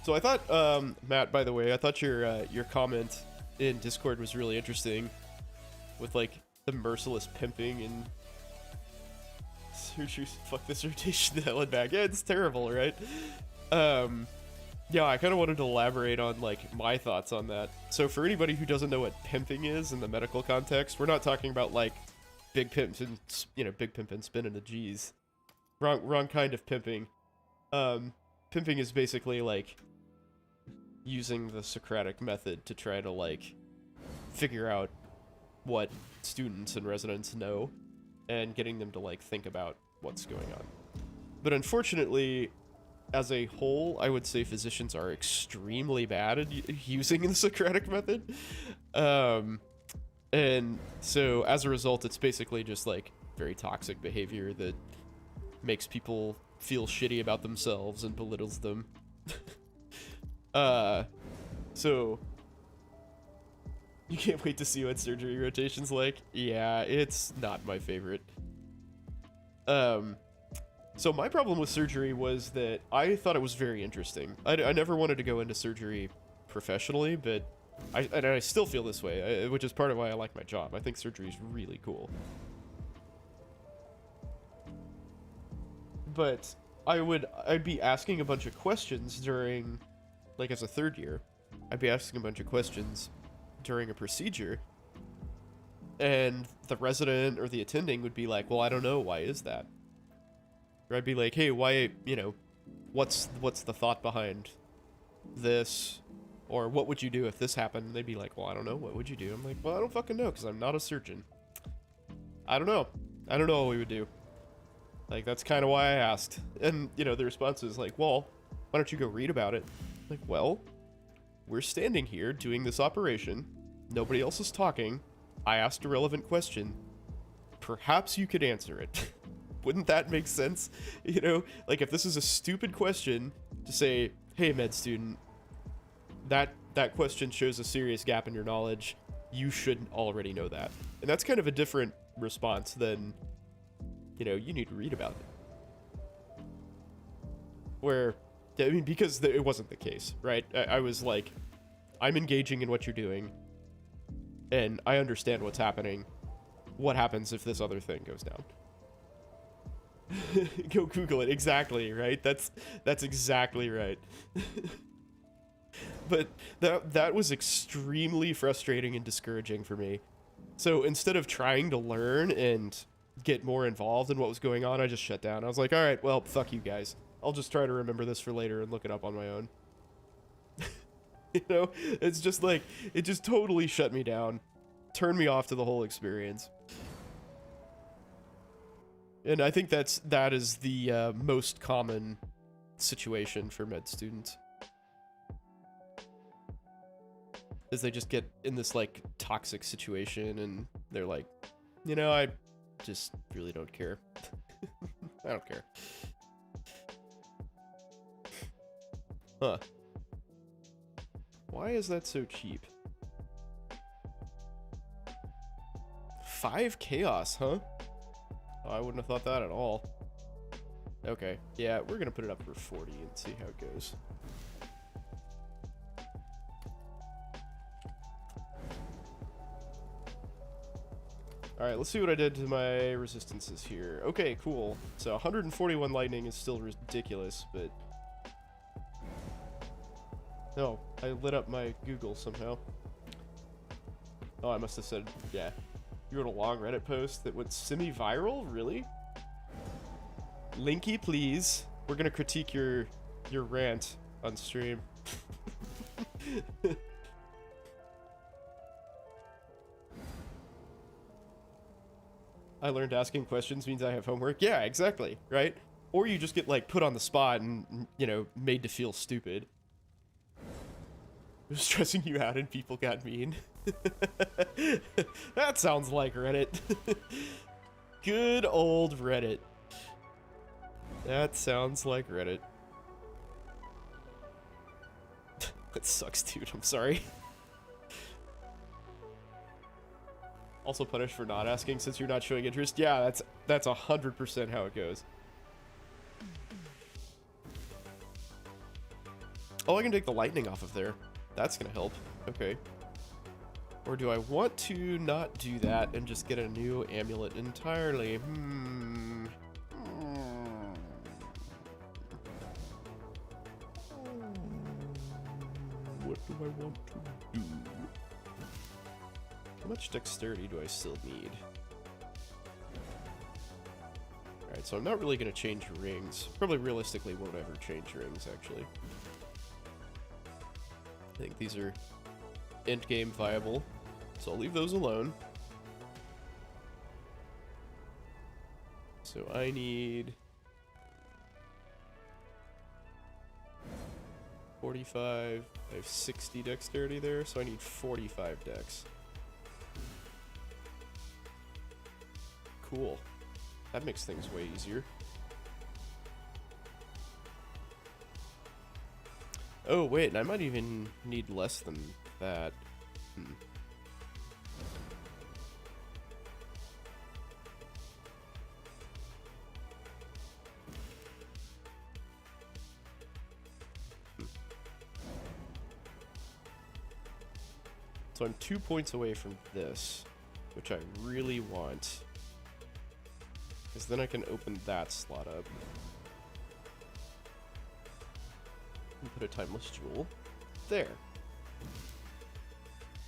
So I thought, Matt, by the way, I thought your comment in Discord was really interesting, with like the merciless pimping and fuck this rotation the hell and back. Yeah, it's terrible, right? Yeah, I kind of wanted to elaborate on like my thoughts on that. So for anybody who doesn't know what pimping is in the medical context, we're not talking about like big pimps and big pimp and spin in the G's. Wrong kind of pimping. Pimping is basically like using the Socratic method to try to like figure out what students and residents know and getting them to like think about what's going on. But unfortunately, as a whole, I would say physicians are extremely bad at using the Socratic method. And so as a result, it's basically just like very toxic behavior that makes people feel shitty about themselves and belittles them. So you can't wait to see what surgery rotation's like. Yeah, it's not my favorite. So my problem with surgery was that I thought it was very interesting. I never wanted to go into surgery professionally, but I still feel this way, which is part of why I like my job. I think surgery is really cool. But I'd be asking a bunch of questions during, like as a third year, I'd be asking a bunch of questions during a procedure, and the resident or the attending would be like, well, I don't know, why is that? Or I'd be like, hey, why, what's the thought behind this? Or what would you do if this happened? And they'd be like, well, I don't know, what would you do? I'm like, well, I don't fucking know, because I'm not a surgeon. I don't know what we would do. Like, that's kind of why I asked. And, the response is like, well, why don't you go read about it? Like, well, we're standing here doing this operation. Nobody else is talking. I asked a relevant question. Perhaps you could answer it. Wouldn't that make sense? Like if this is a stupid question to say, hey, med student, that question shows a serious gap in your knowledge. You should already know that. And that's kind of a different response than, you need to read about it. Where, I mean, because it wasn't the case, right? I was like, I'm engaging in what you're doing, and I understand what's happening. What happens if this other thing goes down? Go Google it. Exactly, right? That's exactly right. But that was extremely frustrating and discouraging for me. So instead of trying to learn and get more involved in what was going on, I just shut down. I was like, all right, well, fuck you guys. I'll just try to remember this for later and look it up on my own. It's just like, it just totally shut me down. turn me off to the whole experience. And I think that is the most common situation for med students. Is they just get in this like toxic situation and they're like, you know, I just really don't care. I don't care. Huh. Why is that so cheap? 5 chaos, huh? Oh, I wouldn't have thought that at all. Okay, yeah, we're gonna put it up for 40 and see how it goes. Alright, let's see what I did to my resistances here. Okay, cool. So 141 lightning is still ridiculous, but... No, I lit up my Google somehow. Oh, I must have said, yeah. You wrote a long Reddit post that went semi-viral? Really? Linky, please. We're gonna critique your rant on stream. I learned asking questions means I have homework. Yeah, exactly, right? Or you just get, like, put on the spot and, you know, made to feel stupid. It was stressing you out and people got mean. That sounds like Reddit. Good old Reddit. That sounds like Reddit. That sucks, dude. I'm sorry. Also punished for not asking since you're not showing interest. Yeah, that's 100% how it goes. Oh, I can take the lightning off of there. That's gonna help. Okay. Or do I want to not do that and just get a new amulet entirely? What do I want to do? How much dexterity do I still need? Alright, so I'm not really going to change rings. Probably realistically won't ever change rings, actually. I think these are endgame viable, so I'll leave those alone. So I need 45. I have 60 dexterity there, so I need 45 dex. Cool. That makes things way easier. Oh, wait, and I might even need less than that. So I'm 2 points away from this, which I really want. Because then I can open that slot up. And put a timeless jewel there.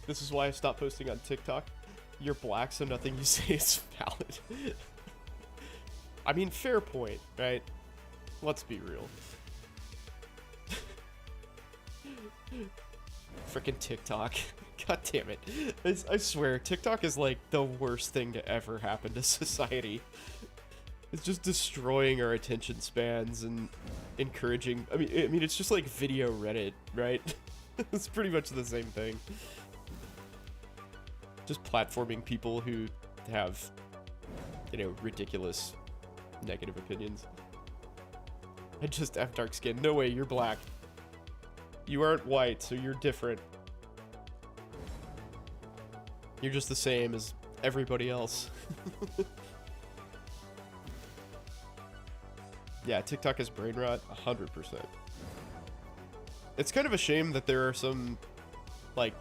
This is why I stopped posting on TikTok. You're black, so nothing you say is valid. I mean, fair point, right? Let's be real. Frickin' TikTok. God damn it. I swear, TikTok is like the worst thing to ever happen to society. It's just destroying our attention spans and encouraging... I mean, it's just like video Reddit, right? It's pretty much the same thing. Just platforming people who have, you know, ridiculous negative opinions. I just have dark skin. No way, you're black. You aren't white, so you're different. You're just the same as everybody else. Yeah, TikTok is brain rot, 100%. It's kind of a shame that there are some, like,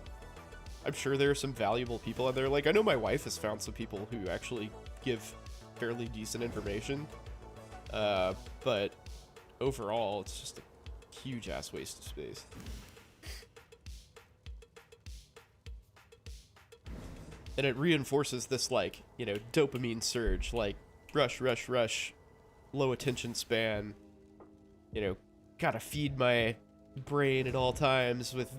I'm sure there are some valuable people out there. Like, I know my wife has found some people who actually give fairly decent information. But overall, it's just a huge-ass waste of space. And it reinforces this, like, you know, dopamine surge. Like, rush, rush, rush. Low attention span, you know, gotta feed my brain at all times with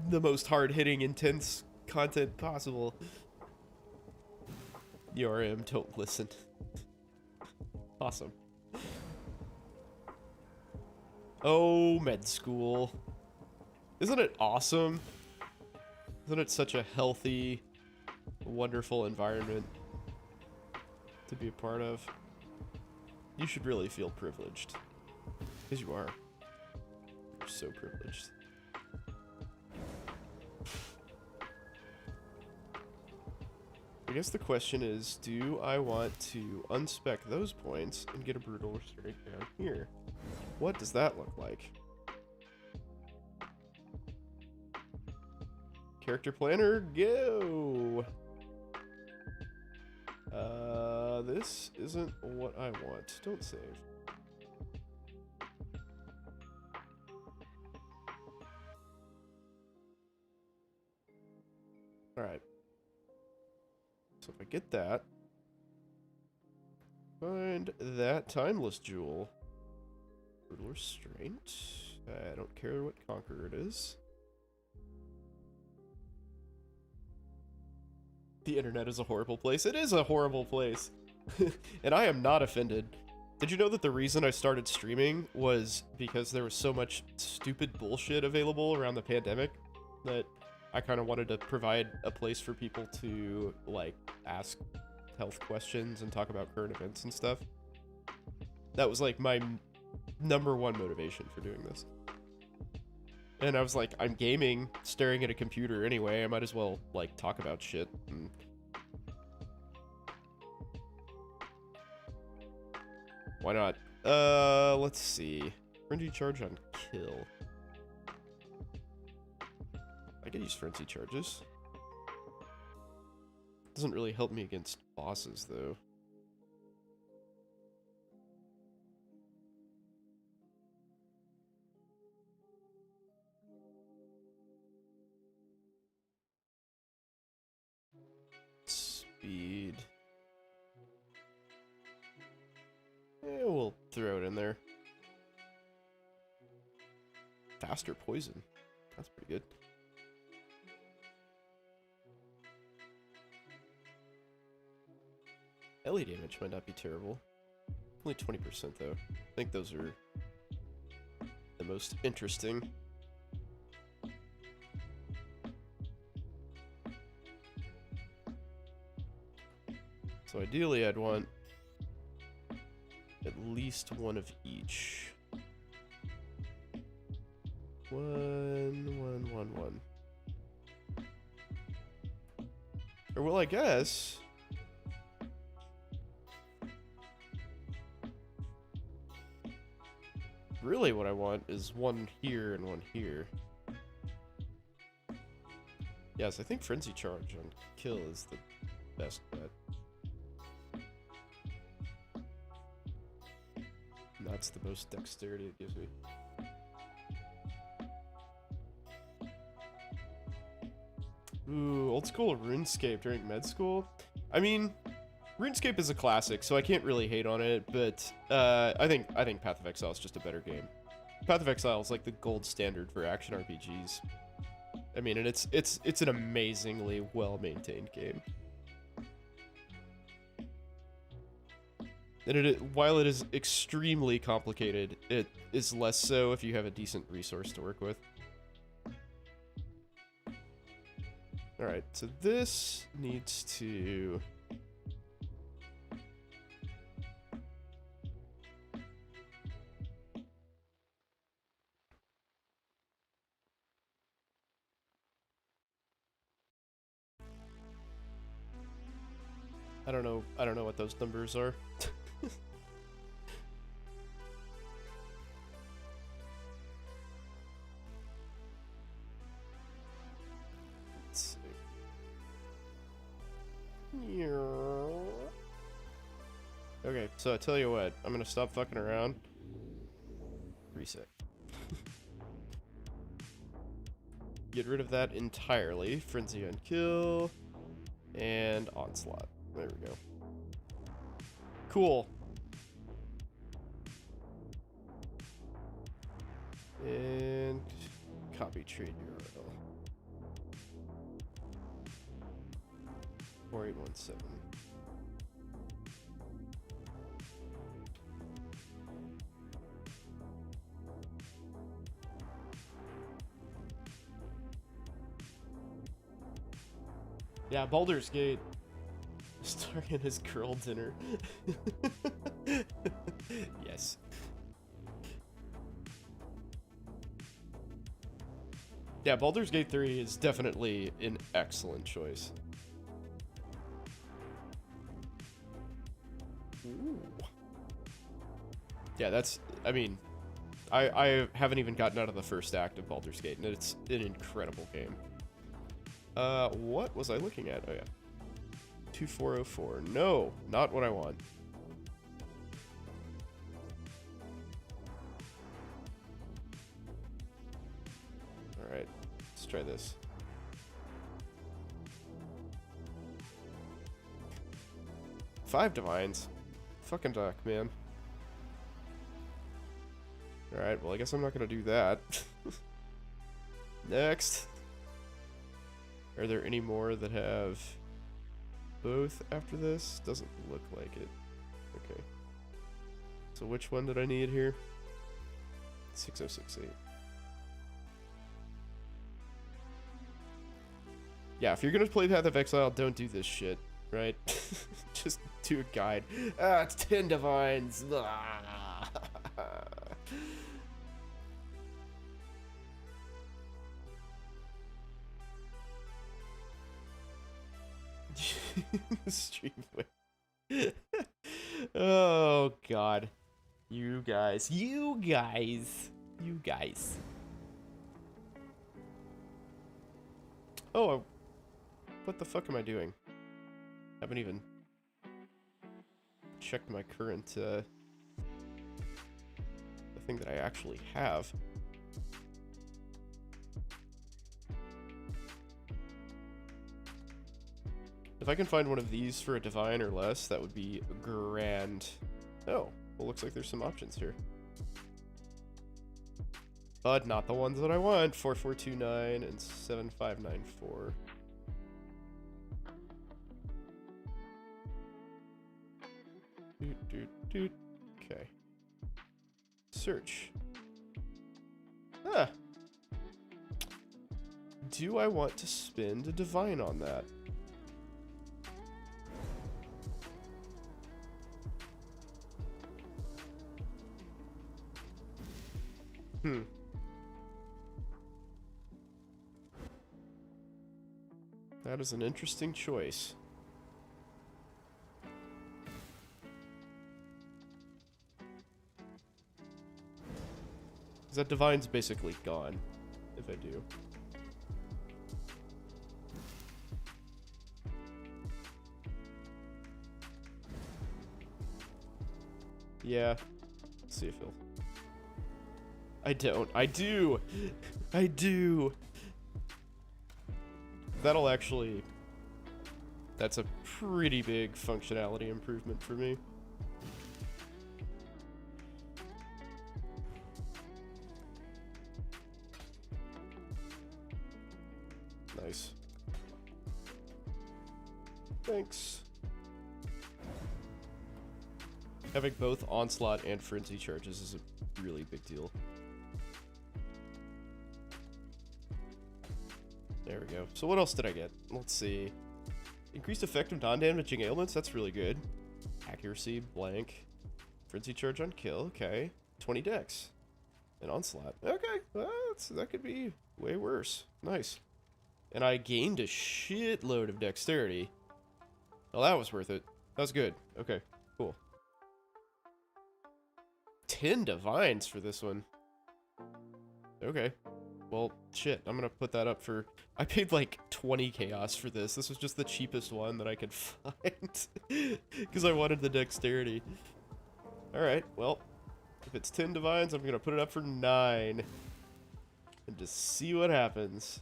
the most hard-hitting, intense content possible. URM, don't listen. Awesome. Oh, med school. Isn't it awesome? Isn't it such a healthy, wonderful environment to be a part of? You should really feel privileged. Because you are. You're so privileged. I guess the question is, do I want to unspec those points and get a brutal restraint down here? What does that look like? Character planner, go! This isn't what I want. Don't save. Alright. So if I get that, find that timeless jewel. Brutal restraint. I don't care what conqueror it is. The internet is a horrible place. It is a horrible place. And I am not offended. Did you know that the reason I started streaming was because there was so much stupid bullshit available around the pandemic that I kind of wanted to provide a place for people to, like, ask health questions and talk about current events and stuff. That was, like, my #1 motivation for doing this. And I was like, I'm gaming, staring at a computer anyway, I might as well, like, talk about shit. And why not? Let's see. Frenzy charge on kill. I could use frenzy charges. Doesn't really help me against bosses, though. Speed. Yeah, we'll throw it in there. Faster poison. That's pretty good. Ellie damage might not be terrible. Only 20% though. I think those are the most interesting. So ideally I'd want at least one of each. One. Or well, I guess really what I want is one here and one here. Yes, I think frenzy charge on kill is the best bet. And that's the most dexterity it gives me. Ooh, old school RuneScape during med school. I mean, RuneScape is a classic, so I can't really hate on it, but I think Path of Exile is just a better game. Path of Exile is like the gold standard for action RPGs. I mean, and it's an amazingly well-maintained game. And while it is extremely complicated, it is less so if you have a decent resource to work with. Alright, so this needs to... I don't know what those numbers are. Let's see. Okay, so I tell you what, I'm gonna stop fucking around. Reset. Get rid of that entirely. Frenzy on kill. And onslaught. There we go. Cool. And copy trade URL. 4817. Yeah, Baldur's Gate. Starting his girl dinner. Yes. Yeah, Baldur's Gate 3 is definitely an excellent choice. Ooh. Yeah, that's, I mean, I haven't even gotten out of the first act of Baldur's Gate, and it's an incredible game. What was I looking at? Oh, yeah. 2404. No, not what I want. Alright, let's try this. Five divines. Fucking duck, man. Alright, well, I guess I'm not gonna do that. Next. Are there any more that have both after this? Doesn't look like it. Okay. So which one did I need here? 6068. Yeah, if you're gonna play Path of Exile, don't do this shit, right? Just do a guide. Ah, it's 10 divines. Ah. Streamway. Oh god. You guys. Oh, what the fuck am I doing? Haven't even checked my current the thing that I actually have. If I can find one of these for a divine or less, that would be grand. Oh, well, looks like there's some options here. But not the ones that I want. 4429 and 7594. Okay. Search. Ah. Do I want to spend a divine on that? That is an interesting choice. Because that divine's basically gone, if I do. Yeah. Let's see if he'll... I don't. I do! I do! That'll actually... That's a pretty big functionality improvement for me. Nice. Thanks. Having both Onslaught and Frenzy charges is a really big deal. There we go. So what else did I get? Let's see. Increased effective non-damaging ailments, that's really good. Accuracy, blank. Frenzy charge on kill, okay. 20 dex. And Onslaught. Okay, well, that could be way worse. Nice. And I gained a shitload of dexterity. Well, that was worth it. That was good. Okay, cool. 10 divines for this one. Okay. Well, shit, I'm gonna put that up for... I paid like 20 chaos for this. This was just the cheapest one that I could find. Because I wanted the dexterity. Alright, well, if it's 10 divines, I'm gonna put it up for 9. And just see what happens.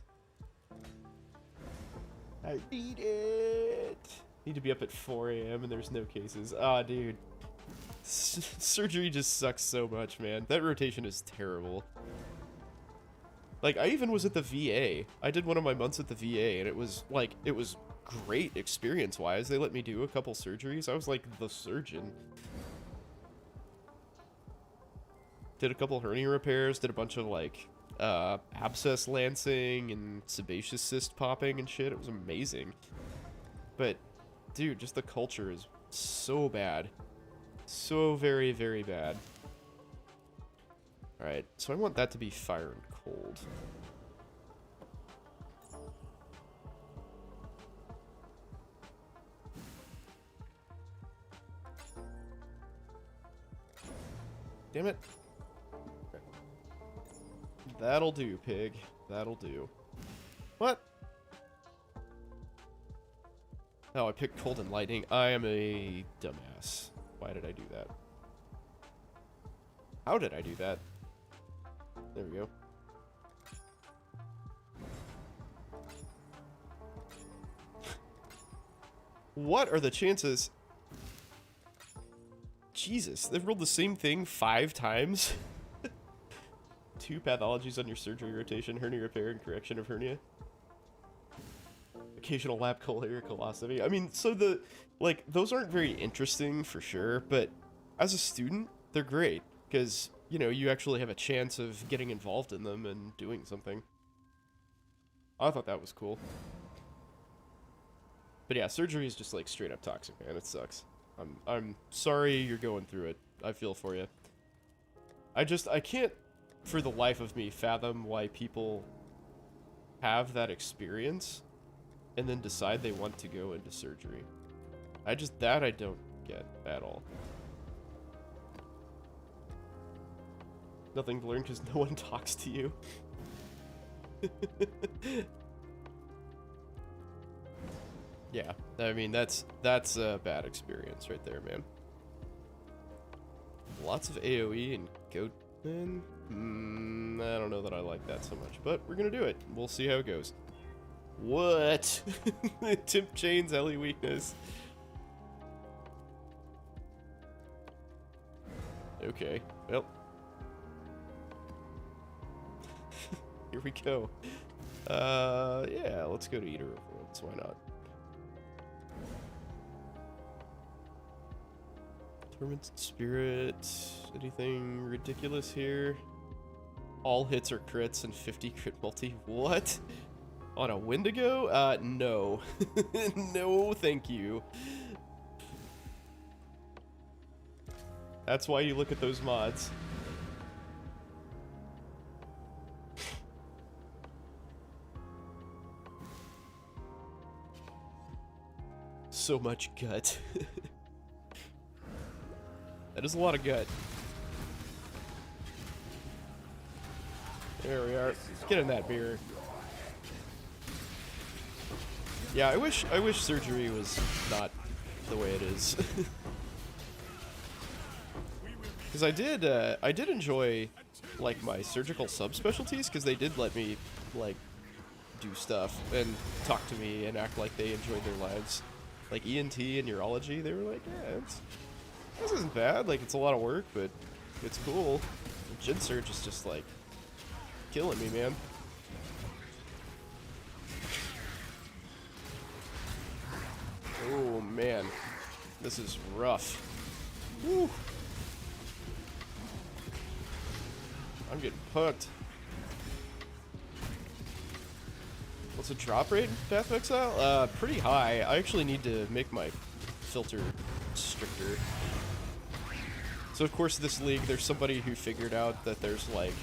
I need it! Need to be up at 4 AM and there's no cases. Ah, dude. Surgery just sucks so much, man. That rotation is terrible. Like, I even was at the VA. I did one of my months at the VA, and it was, like, it was great experience-wise. They let me do a couple surgeries. I was, like, the surgeon. Did a couple hernia repairs, did a bunch of, like, abscess lancing and sebaceous cyst popping and shit. It was amazing. But, dude, just the culture is so bad. So very, very bad. Alright, so I want that to be fire and cold. Damn it. Okay. That'll do, pig. That'll do. What? Oh, I picked cold and lightning. I am a dumbass. Why did I do that? How did I do that? There we go. What are the chances? Jesus, they've rolled the same thing 5 times? 2 pathologies on your surgery rotation, hernia repair and correction of hernia. Occasional lap coliar colostomy. I mean, so the, like, those aren't very interesting for sure, but as a student, they're great, because, you know, you actually have a chance of getting involved in them and doing something. I thought that was cool. But yeah, surgery is just, like, straight up toxic, man. It sucks. I'm sorry you're going through it. I feel for you. I can't, for the life of me, fathom why people have that experience and then decide they want to go into surgery. That I don't get at all. Nothing to learn because no one talks to you. Yeah, I mean, that's a bad experience right there, man. Lots of AoE and Goatman? I don't know that I like that so much, but we're gonna do it. We'll see how it goes. What? Tip chains, Ellie weakness. Okay, well. Here we go. Yeah, let's go to Eater of Worlds, why not? Tormented Spirit, anything ridiculous here? All hits are crits and 50 crit multi, what? On a Wendigo? No. No, thank you. That's why you look at those mods. So much gut. That is a lot of gut. There we are. Get in that beer. Yeah, I wish surgery was not the way it is. Because I did enjoy, like, my surgical subspecialties, because they did let me, like, do stuff and talk to me and act like they enjoyed their lives. Like ENT and urology, they were like, yeah, this isn't bad. Like, it's a lot of work, but it's cool. Gen Surge is just, like, killing me, man. Oh, man. This is rough. Woo. I'm getting hooked. What's the drop rate in Path of Exile? Pretty high. I actually need to make my filter stricter. So, of course, this league, there's somebody who figured out that there's, like,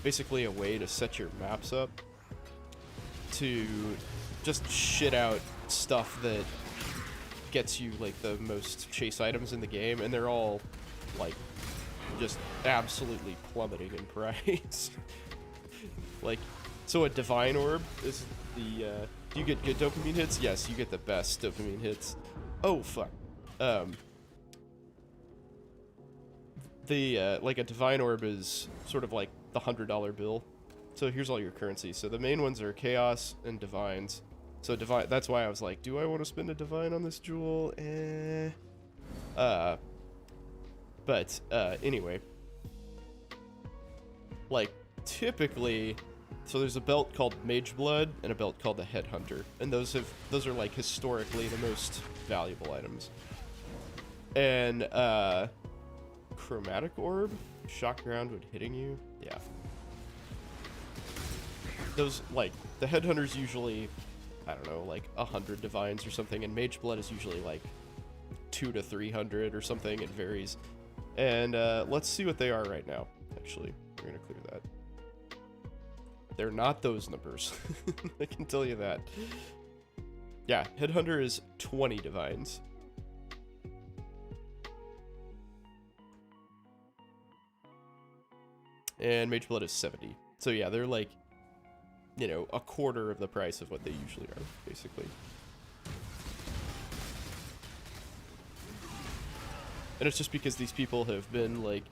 basically a way to set your maps up to just shit out stuff that gets you, like, the most chase items in the game, and they're all, like, just absolutely plummeting in price. Like, so a Divine Orb is the, do you get good dopamine hits? Yes, you get the best dopamine hits. Oh, fuck. Like, a Divine Orb is sort of like the $100 bill. So here's all your currency. So the main ones are Chaos and Divines. So Divine, that's why I was like, do I want to spend a Divine on this jewel? Anyway. Like, typically, so there's a belt called Mage Blood and a belt called the Headhunter. And those are, like, historically the most valuable items. And, Chromatic Orb? Shock ground when hitting you? Yeah. Those, like, the Headhunters usually I don't know, like 100 divines or something, and Mage Blood is usually like 200 to 300 or something. It varies. And let's see what they are right now. Actually, we're gonna clear that. They're not those numbers. I can tell you that. Yeah, Headhunter is 20 divines. And Mage Blood is 70. So yeah, they're like, you know, a quarter of the price of what they usually are, basically. And it's just because these people have been, like,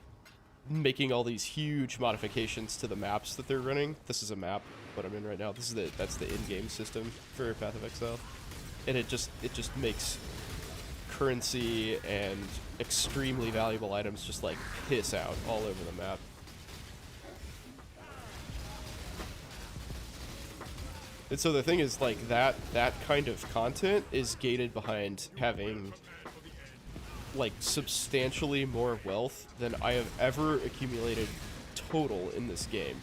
making all these huge modifications to the maps that they're running. This is a map, what I'm in right now. This is that's the in-game system for Path of Exile. And it just makes currency and extremely valuable items just, like, piss out all over the map. And so the thing is, like, that kind of content is gated behind having, like, substantially more wealth than I have ever accumulated total in this game.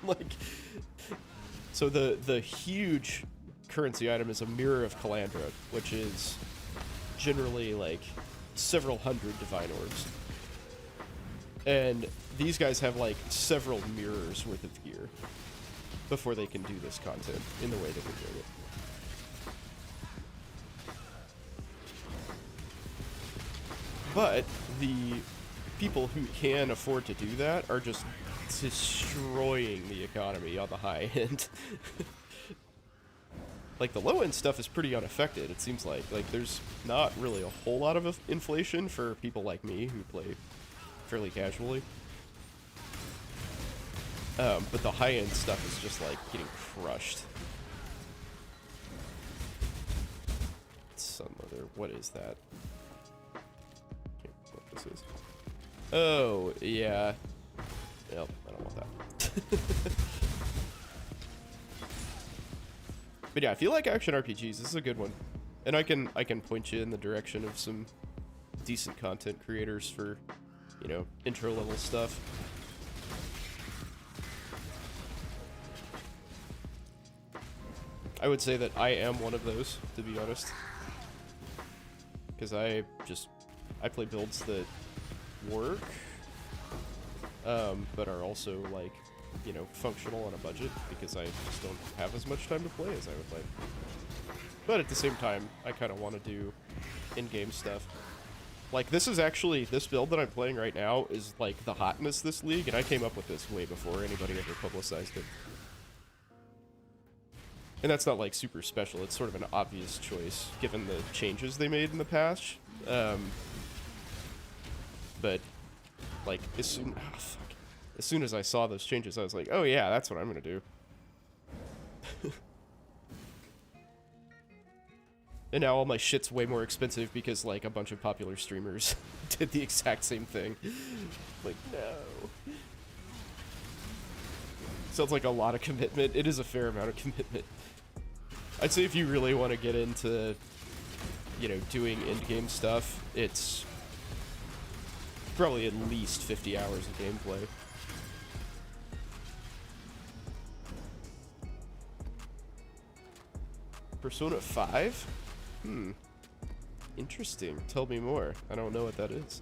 Like, so the huge currency item is a Mirror of Calandra, which is generally, like, several hundred divine orbs. And these guys have, like, several mirrors worth of gear before they can do this content in the way that they're doing it. But the people who can afford to do that are just destroying the economy on the high end. Like, the low end stuff is pretty unaffected, it seems like. Like, there's not really a whole lot of inflation for people like me who play fairly casually. But the high-end stuff is just, like, getting crushed. Sunmother, what is that? Can't remember what this is. Oh, yeah. Yep, I don't want that. But yeah, if you like action RPGs, this is a good one. And I can point you in the direction of some decent content creators for, you know, intro-level stuff. I would say that I am one of those, to be honest. Because I play builds that work, but are also, like, you know, functional on a budget, because I just don't have as much time to play as I would like. But at the same time, I kind of want to do in-game stuff. Like, this build that I'm playing right now is, like, the hotness this league, and I came up with this way before anybody ever publicized it. And that's not, like, super special. It's sort of an obvious choice, given the changes they made in the patch. But, like, as soon as I saw those changes, I was like, oh yeah, that's what I'm gonna do. And now all my shit's way more expensive because, like, a bunch of popular streamers did the exact same thing. Like, no. Sounds like a lot of commitment. It is a fair amount of commitment. I'd say if you really want to get into, you know, doing in-game stuff, it's probably at least 50 hours of gameplay. Persona 5? Interesting. Tell me more. I don't know what that is.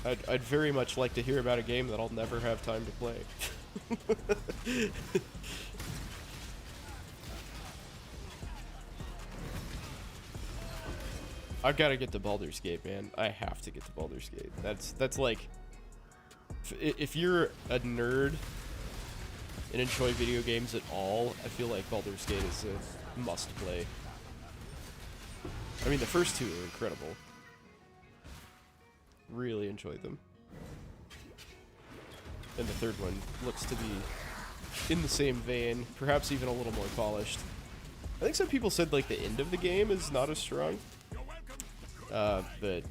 I'd very much like to hear about a game that I'll never have time to play. I've got to get to Baldur's Gate, man. I have to get to Baldur's Gate. That's like, if you're a nerd and enjoy video games at all, I feel like Baldur's Gate is a must-play. I mean, the first two are incredible. Really enjoyed them. And the third one looks to be in the same vein, perhaps even a little more polished. I think some people said, like, the end of the game is not as strong. But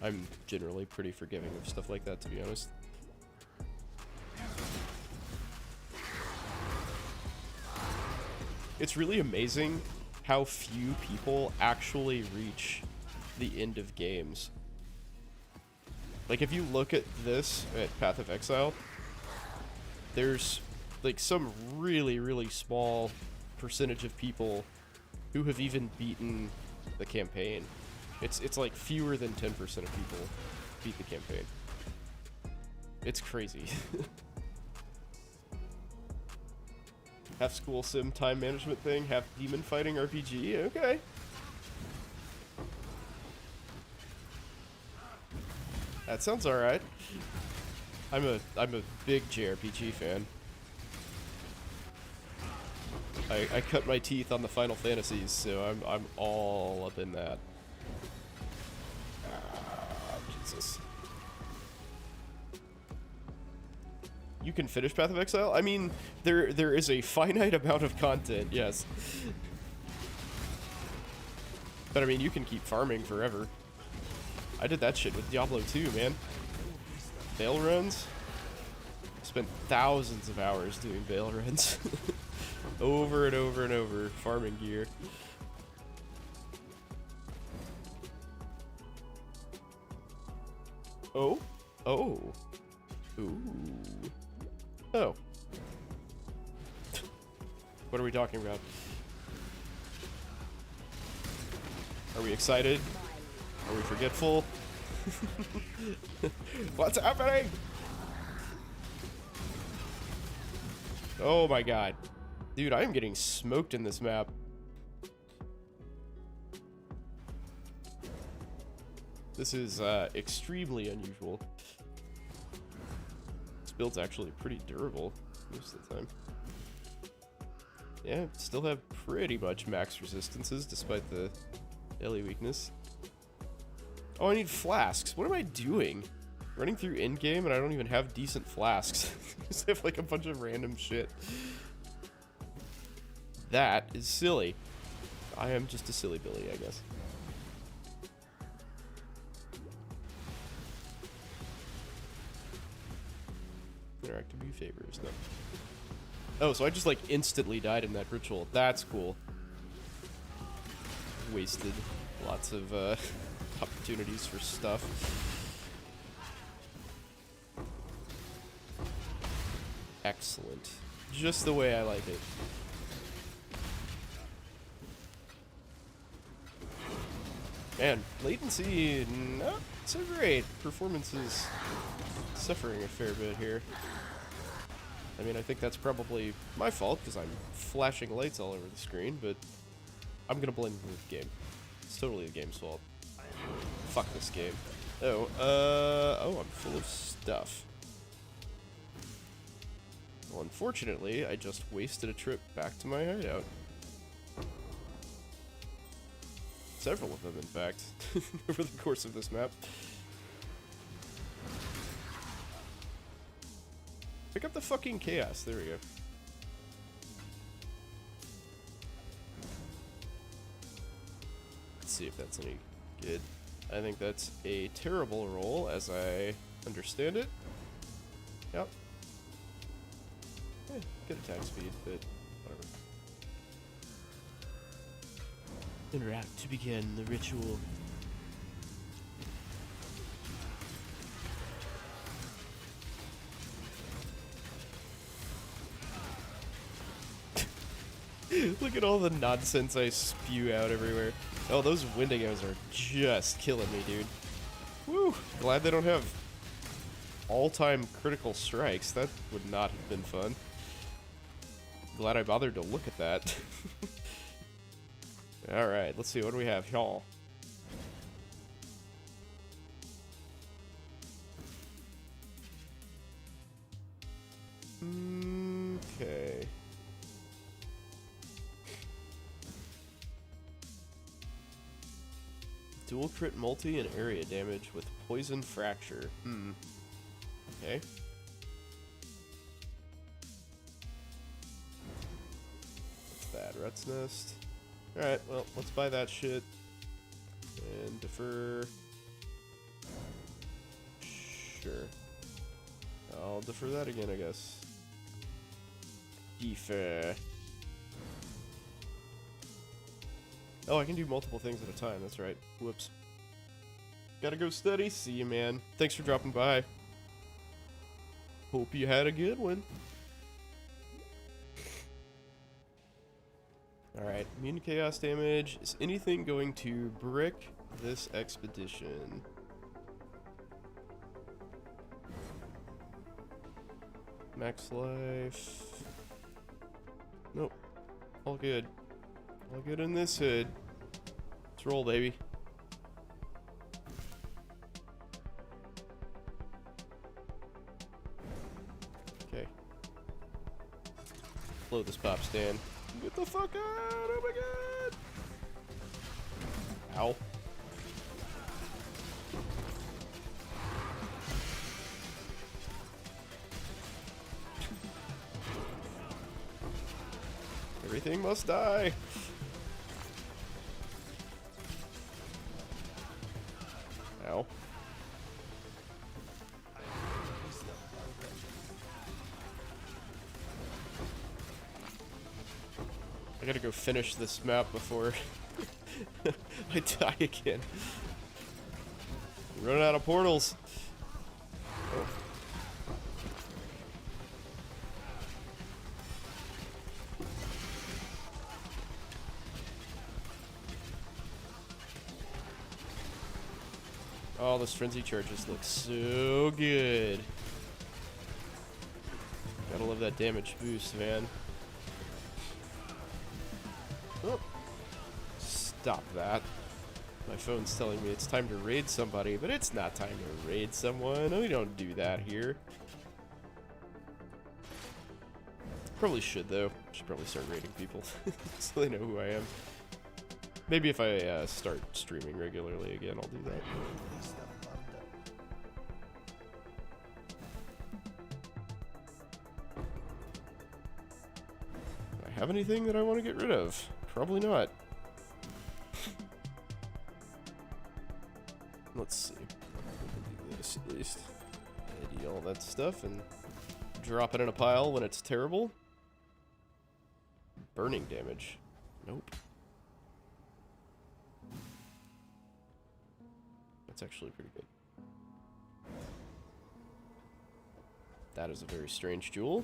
I'm generally pretty forgiving of stuff like that, to be honest. It's really amazing how few people actually reach the end of games. Like, if you look at this, at Path of Exile, there's like some really, really small percentage of people who have even beaten the campaign. It's like fewer than 10% of people beat the campaign. It's crazy. Half school sim time management thing, half demon fighting RPG. Okay. That sounds alright. I'm a big JRPG fan. I cut my teeth on the Final Fantasies, so I'm all up in that. Jesus. You can finish Path of Exile? I mean, there is a finite amount of content, yes. But I mean, you can keep farming forever. I did that shit with Diablo 2, man. Veil runs? Spent thousands of hours doing veil runs. Over and over and over, farming gear. Oh? Oh. Ooh. Oh. What are we talking about? Are we excited? Are we forgetful? What's happening? Oh my god. Dude, I am getting smoked in this map. This is extremely unusual. This build's actually pretty durable most of the time. Yeah, still have pretty much max resistances despite the daily weakness. Oh, I need flasks. What am I doing? Running through endgame and I don't even have decent flasks. I just have like a bunch of random shit. That is silly. I am just a silly Billy, I guess. Interactive view favors, no. Oh, so I just like instantly died in that ritual. That's cool. Wasted lots of opportunities for stuff. Excellent. Just the way I like it. Man, latency not so great. Performance is suffering a fair bit here. I mean, I think that's probably my fault because I'm flashing lights all over the screen, but I'm gonna blame the game. It's totally the game's fault. Fuck this game. Oh, I'm full of stuff. Well, unfortunately, I just wasted a trip back to my hideout. Several of them, in fact, over the course of this map. Pick up the fucking chaos. There we go. Let's see if that's any good. I think that's a terrible roll, as I understand it. Yep. Eh, good attack speed, but whatever. Interact to begin the ritual. Look at all the nonsense I spew out everywhere. Oh, those Wendigos are just killing me, dude. Woo! Glad they don't have all-time critical strikes. That would not have been fun. Glad I bothered to look at that. Alright, let's see. What do we have? Y'all. Okay. Dual crit multi and area damage with poison fracture. Okay. What's that? Rut's Nest. Alright, well, let's buy that shit. And defer. Sure. I'll defer that again, I guess. Defer. Oh, I can do multiple things at a time. That's right. Whoops. Gotta go study. See you, man. Thanks for dropping by. Hope you had a good one. Alright, immune to chaos damage. Is anything going to brick this expedition? Max life. Nope. All good. All good in this hood. Let's roll, baby. Okay. Blow this pop stand. Get the fuck out! Oh my god! Ow. Everything must die. Ow. I gotta go finish this map before I die again. Running out of portals. Oh. Oh, those frenzy charges look so good. Gotta love that damage boost, man. Oh. Stop that. My phone's telling me it's time to raid somebody, but it's not time to raid someone. We don't do that here. Probably should, though. Should probably start raiding people so they know who I am. Maybe if I start streaming regularly again, I'll do that. Do I have anything that I want to get rid of? Probably not. Let's see. Do this at least. Eat all that stuff and drop it in a pile when it's terrible. Burning damage. Nope. That's actually pretty good. That is a very strange jewel.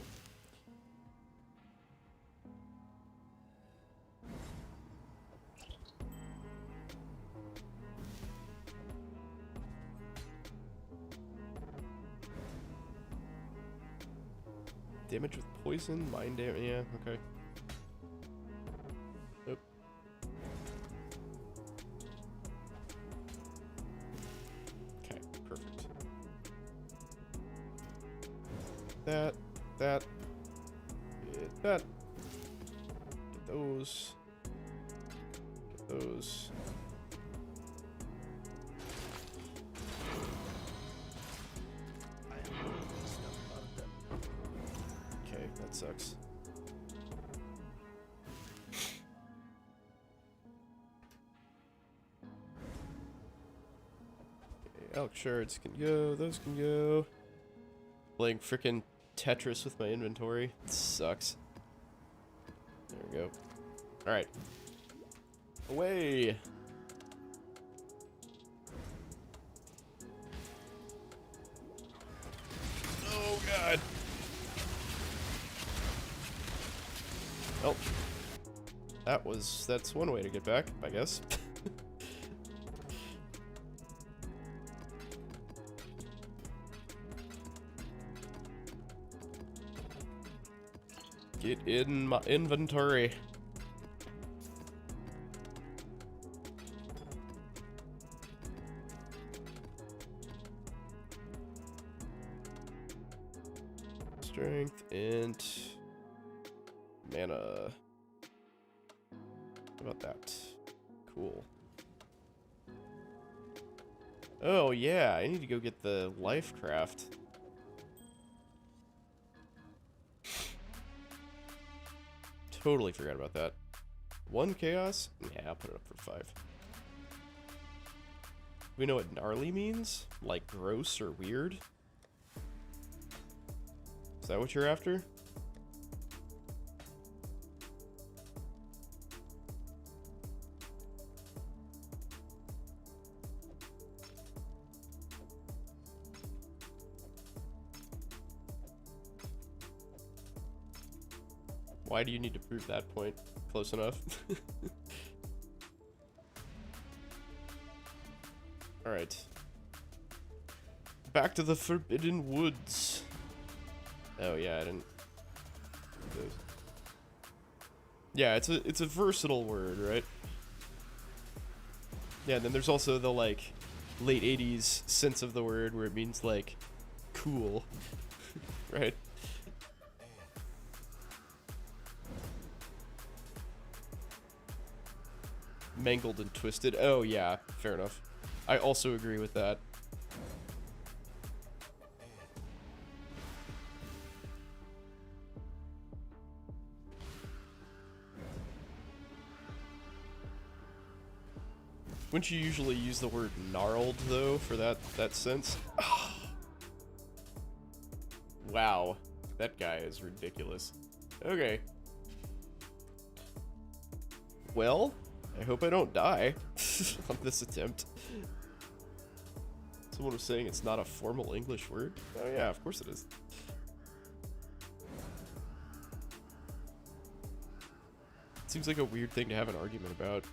Damage with poison, mind damage, yeah, okay. Nope. Okay, perfect. That. Get that. Get those. Get those. Okay, that sucks. Okay, elk shards can go, those can go. Playing frickin' Tetris with my inventory. It sucks. There we go. Alright. Away! Oh god! Well, that's one way to get back, I guess. Get in my inventory. Strength and mana. How about that? Cool. Oh yeah, I need to go get the life craft. Totally forgot about that. 1 chaos? Yeah, I'll put it up for 5. We know what gnarly means? Like gross or weird? Is that what you're after? Why do you need to prove that point? close enough. Alright. Back to the Forbidden Woods. Oh yeah, I didn't... Yeah, it's a versatile word, right? Yeah, and then there's also the, like, late 80s sense of the word where it means, like, cool. Right? Mangled and twisted. Oh, yeah, fair enough. I also agree with that. Wouldn't you usually use the word gnarled, though, for that sense? Wow. That guy is ridiculous. Okay. Well, I hope I don't die on this attempt. Someone was saying it's not a formal English word. Oh yeah, of course it is. Seems like a weird thing to have an argument about.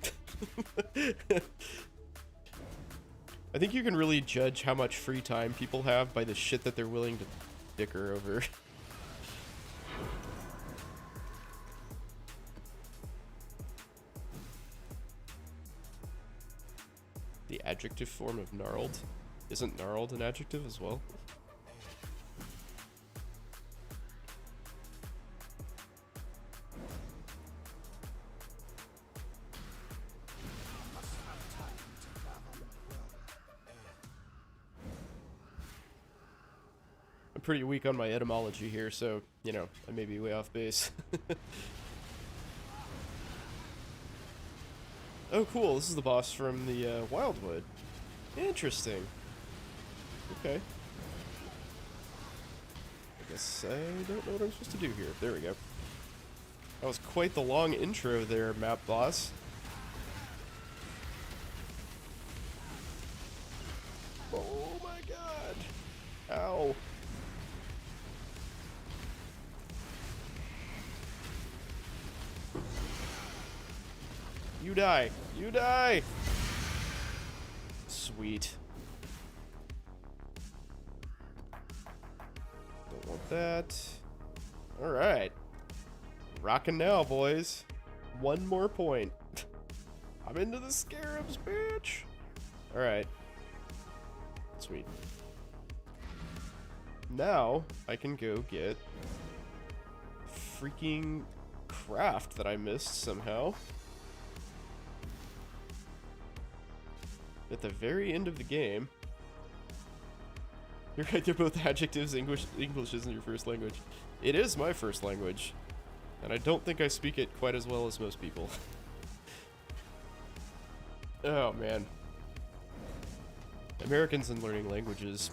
I think you can really judge how much free time people have by the shit that they're willing to dicker over. The adjective form of gnarled? Isn't gnarled an adjective as well? I'm pretty weak on my etymology here, so, you know, I may be way off base. Oh, cool. This is the boss from the Wildwood. Interesting. Okay. I guess I don't know what I'm supposed to do here. There we go. That was quite the long intro there, map boss. Oh my god. Ow. You die. You die. Sweet. Don't want that. Alright. Rockin' now, boys. One more point. I'm into the scarabs, bitch. Alright. Sweet. Now, I can go get freaking craft that I missed somehow. At the very end of the game. You're right, they're both adjectives. English isn't your first language. It is my first language. And I don't think I speak it quite as well as most people. Oh, man. Americans in learning languages,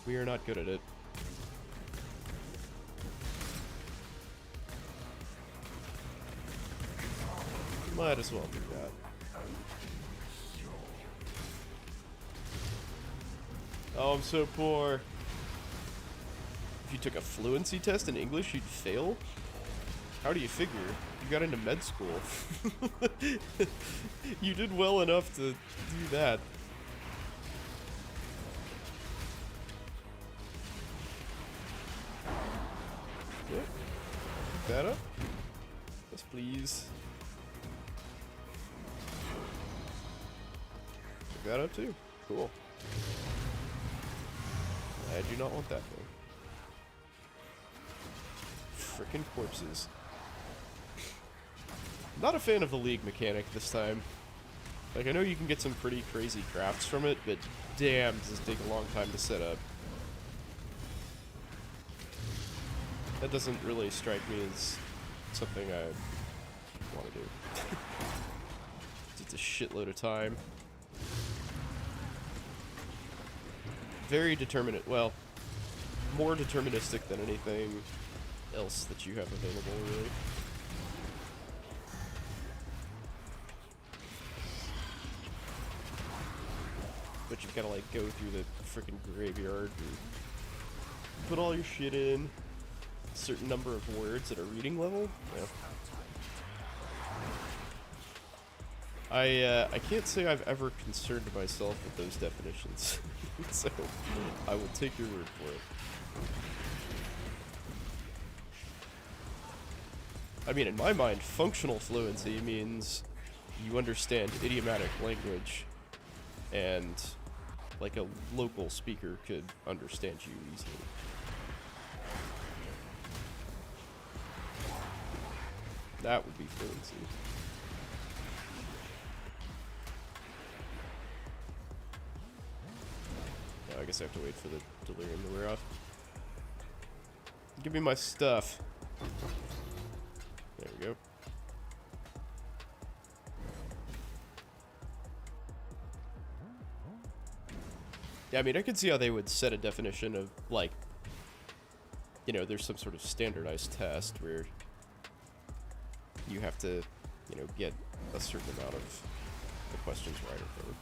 we are not good at it. Might as well do that. Oh, I'm so poor. If you took a fluency test in English, you'd fail? How do you figure? You got into med school. You did well enough to do that. Yep. Pick that up. Yes, please. Pick that up too. Cool. I do not want that thing. Frickin' corpses. Not a fan of the League mechanic this time. Like, I know you can get some pretty crazy crafts from it, but damn, does this take a long time to set up. That doesn't really strike me as something I want to do. It's a shitload of time. Very determinate, well, more deterministic than anything else that you have available, really. But you've got to, like, go through the frickin' graveyard and put all your shit in. A certain number of words at a reading level. Yeah. I can't say I've ever concerned myself with those definitions, so I will take your word for it. I mean, in my mind, functional fluency means you understand idiomatic language, and like a local speaker could understand you easily. That would be fluency. I guess I have to wait for the delirium to wear off. Give me my stuff. There we go. Yeah, I mean, I could see how they would set a definition of, like, you know, there's some sort of standardized test where you have to, you know, get a certain amount of the questions right or whatever.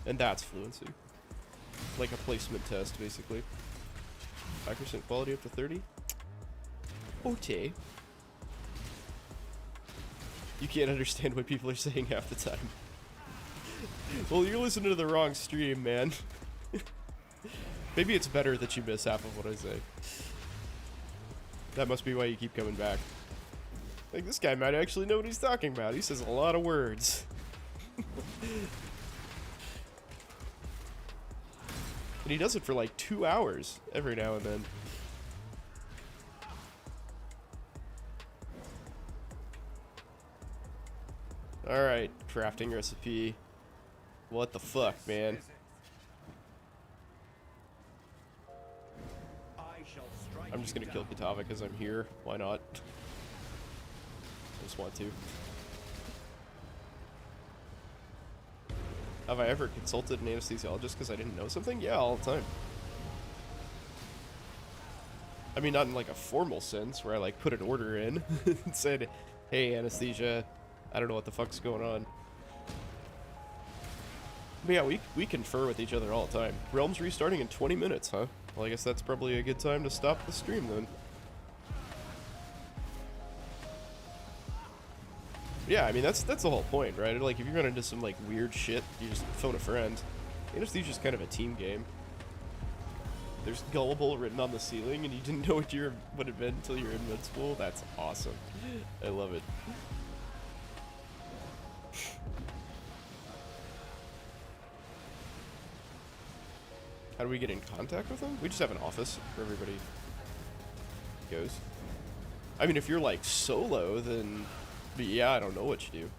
And that's fluency. Like a placement test, basically. 5% quality up to 30? Okay. You can't understand what people are saying half the time. Well, you're listening to the wrong stream, man. Maybe it's better that you miss half of what I say. That must be why you keep coming back. Like, this guy might actually know what he's talking about. He says a lot of words. And he does it for like 2 hours every now and then. Alright, crafting recipe. What the fuck, man? I'm just gonna kill Katava because I'm here. Why not? I just want to. Have I ever consulted an anesthesiologist because I didn't know something? Yeah, all the time. I mean, not in like a formal sense where I like put an order in and said, hey, anesthesia, I don't know what the fuck's going on. But yeah, we confer with each other all the time. Realm's restarting in 20 minutes, huh? Well, I guess that's probably a good time to stop the stream then. Yeah, I mean, that's the whole point, right? Like, if you run into some, like, weird shit, you just phone a friend. Anesthesia's kind of a team game. There's Gullible written on the ceiling, and you didn't know what it meant until you were in med school. That's awesome. I love it. How do we get in contact with them? We just have an office where everybody goes. I mean, if you're, like, solo, then... But yeah, I don't know what you do.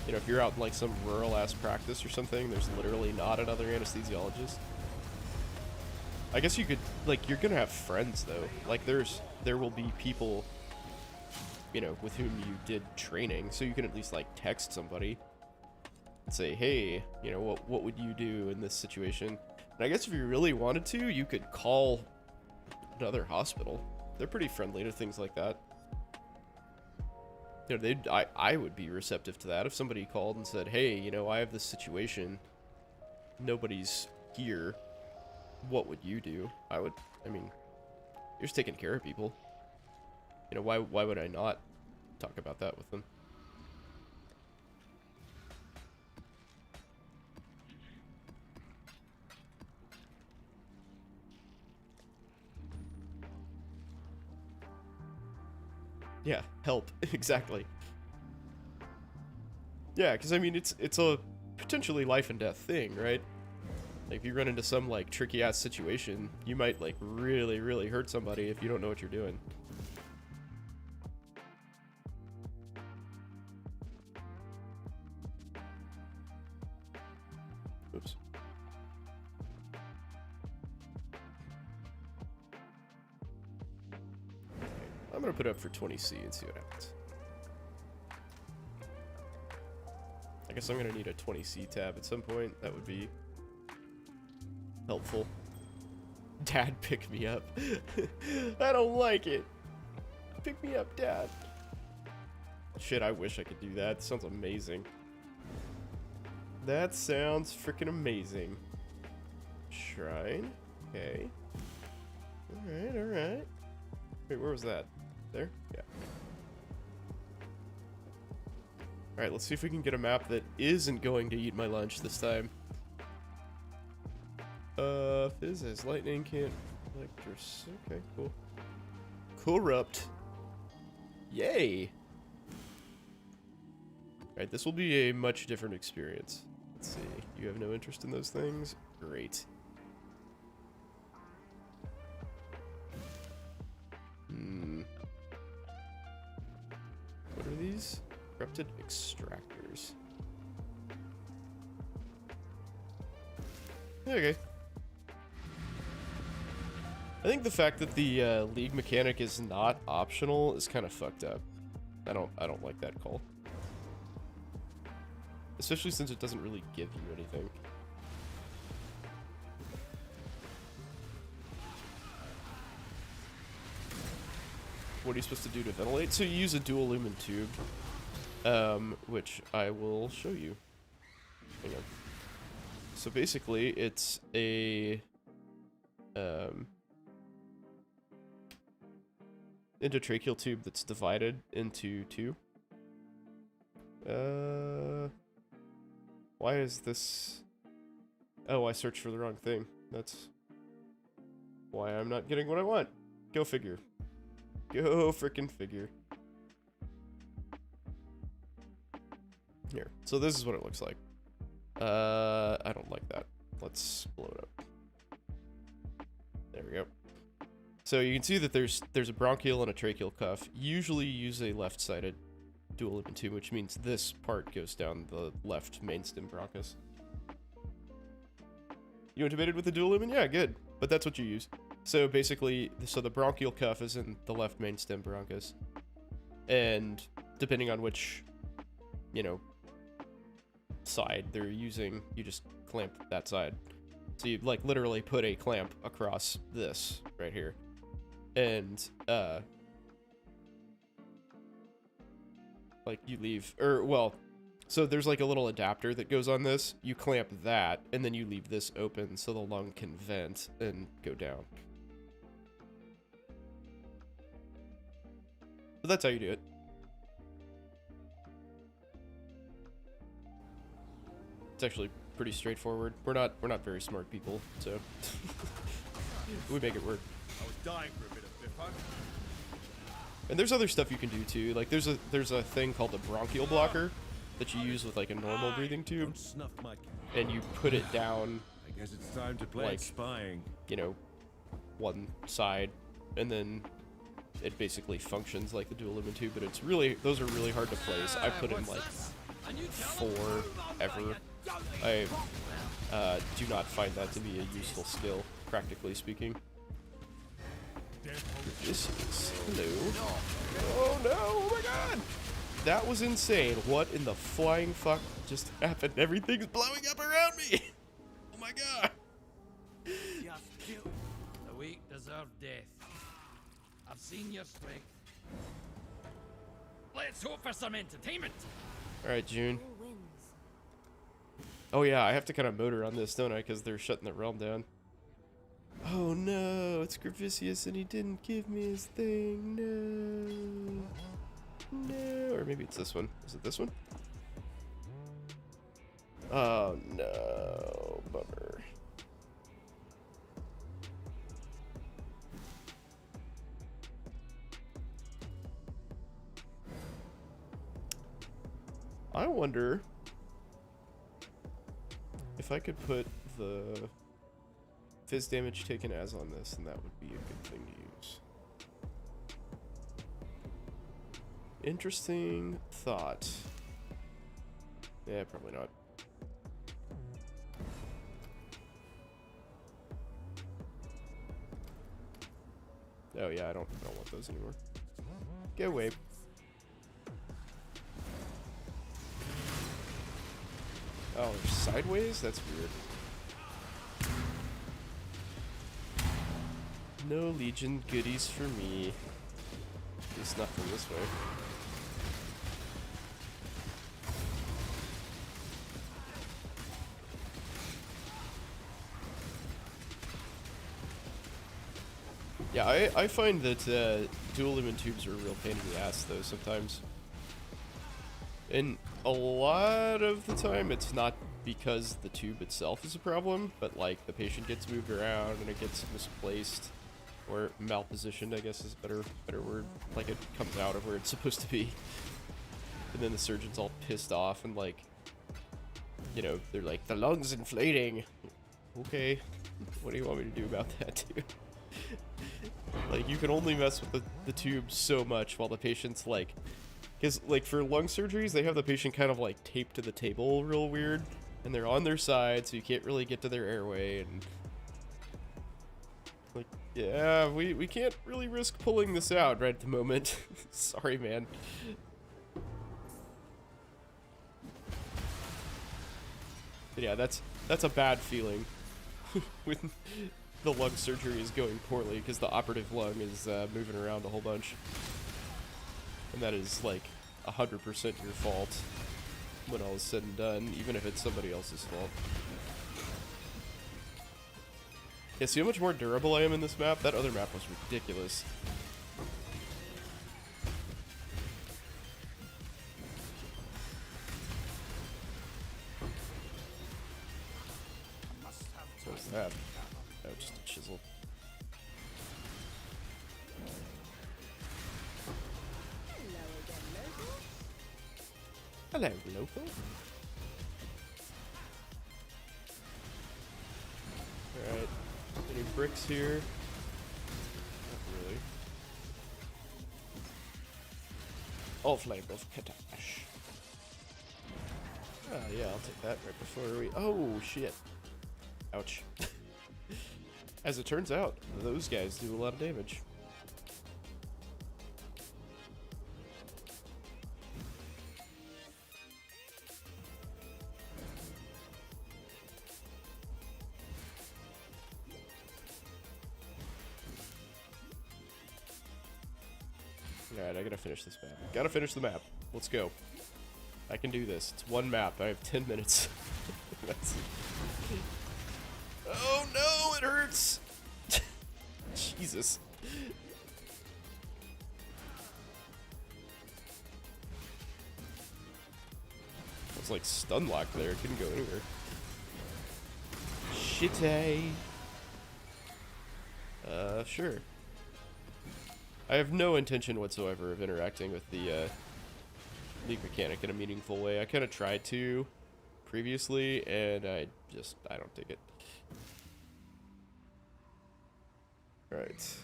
You know, if you're out in like some rural-ass practice or something, there's literally not another anesthesiologist. I guess you could, like, you're gonna have friends though. Like, there will be people, you know, with whom you did training, so you can at least like text somebody and say, hey, you know, what would you do in this situation? And I guess if you really wanted to, you could call another hospital. They're pretty friendly to things like that. You know, I would be receptive to that if somebody called and said, hey, you know, I have this situation. Nobody's here. What would you do? I mean, you're just taking care of people. You know, why would I not talk about that with them? Yeah, help. Exactly. Yeah, because I mean, it's a potentially life and death thing, right? Like, if you run into some, like, tricky-ass situation, you might, like, really, really hurt somebody if you don't know what you're doing. Oops. I'm gonna put it up for 20C and see what happens. I guess I'm gonna need a 20C tab at some point. That would be helpful. Dad, pick me up. I don't like it. Pick me up, Dad. Shit, I wish I could do that. Sounds amazing. That sounds freaking amazing. Shrine. Okay. Alright, alright. Wait, where was that? There? Yeah. Alright, let's see if we can get a map that isn't going to eat my lunch this time. Fizz as lightning can't... Electris. Okay, cool. Corrupt. Yay! Alright, this will be a much different experience. Let's see. You have no interest in those things? Great. What are these? Corrupted extractors. Okay. I think the fact that the league mechanic is not optional is kind of fucked up. I don't like that call. Especially since it doesn't really give you anything. What are you supposed to do to ventilate? So you use a dual lumen tube, which I will show you. Hang on. So basically, it's a endotracheal tube that's divided into two. Why is this? Oh, I searched for the wrong thing. That's why I'm not getting what I want. Go figure. Go frickin' figure. Here. So this is what it looks like. I don't like that. Let's blow it up. There we go. So you can see that there's a bronchial and a tracheal cuff. Usually you use a left-sided dual lumen tube, which means this part goes down the left main stem bronchus. You intubated with the dual lumen? Yeah, good. But that's what you use. So basically, so the bronchial cuff is in the left main stem bronchus. And depending on which, you know, side they're using, you just clamp that side. So you like literally put a clamp across this right here. And like you leave, or well, so there's like a little adapter that goes on this. You clamp that and then you leave this open so the lung can vent and go down. So that's how you do it. It's actually pretty straightforward. We're not very smart people, so we make it work. I was dying for a bit of Biffo. And there's other stuff you can do too. Like there's a thing called a bronchial blocker that you use with like a normal breathing tube, and you put it down. I guess it's time to play like, spying. You know, one side, and then it basically functions like the dual lumen tube. But it's really, those are really hard to place. I put in like 4 ever. I do not find that to be a useful skill, practically speaking. This is... Hello. Oh no! Oh my god! That was insane. What in the flying fuck just happened? Everything's blowing up around me! Oh my god! The weak deserve death. I've seen your strength. Let's hope for some entertainment. Alright, June. Oh yeah, I have to kind of motor on this, don't I? Because they're shutting the realm down. Oh no, it's Gravicius and he didn't give me his thing. No. No. Or maybe it's this one. Is it this one? Oh no. Bummer. I wonder if I could put the fizz damage taken as on this, and that would be a good thing to use. Interesting thought. Yeah, probably not. Oh yeah, I don't want those anymore. Go away. Oh, they're sideways? That's weird. No Legion goodies for me. At least not from this way. Yeah, I find that dual lumen tubes are a real pain in the ass though sometimes. And a lot of the time it's not because the tube itself is a problem, but like the patient gets moved around and it gets misplaced or malpositioned, I guess is a better word. Like it comes out of where it's supposed to be. And then the surgeon's all pissed off and like, you know, they're like, the lung's inflating. Okay, what do you want me to do about that, dude? Like, you can only mess with the tube so much while the patient's like, because like for lung surgeries, they have the patient kind of like taped to the table real weird, and they're on their side, so you can't really get to their airway, and like, yeah, we can't really risk pulling this out right at the moment. Sorry, man. But yeah, that's a bad feeling when the lung surgery is going poorly because the operative lung is moving around a whole bunch, and that is like 100% your fault when all is said and done, even if it's somebody else's fault. Yeah, see how much more durable I am in this map? That other map was ridiculous. So what's that? Oh, just a chisel. Hello, local. Alright. Any bricks here? Not really. All flavor of Katash. Ah, yeah, I'll take that right before we... Oh, shit. Ouch. As it turns out, those guys do a lot of damage. Alright, I gotta finish this map. Gotta finish the map. Let's go. I can do this. It's one map. I have 10 minutes. That's... Oh no, it hurts! Jesus. I was like stun locked there. Couldn't go anywhere. Shitty. Sure. I have no intention whatsoever of interacting with the league mechanic in a meaningful way. I kind of tried to previously, and I don't dig it. Right.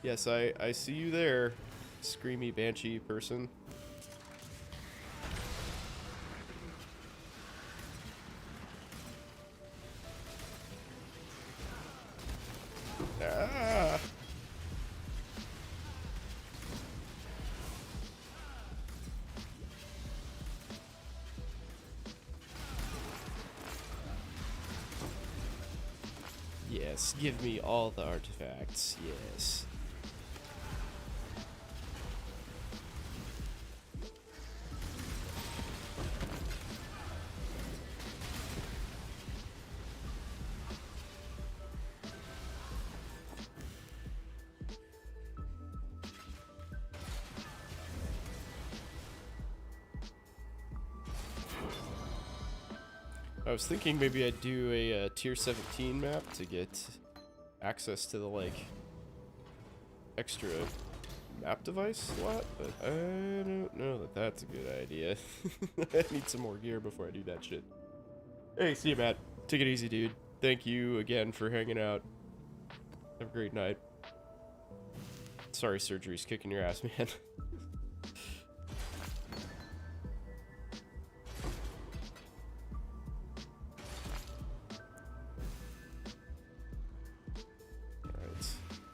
Yes, I see you there, screamy banshee person. Ah! Yes, give me all the artifacts, yes. I was thinking maybe I'd do a tier 17 map to get access to the, like, extra map device slot, but I don't know that that's a good idea. I need some more gear before I do that shit. Hey, see you, Matt. Take it easy, dude. Thank you again for hanging out. Have a great night. Sorry surgery's kicking your ass, man.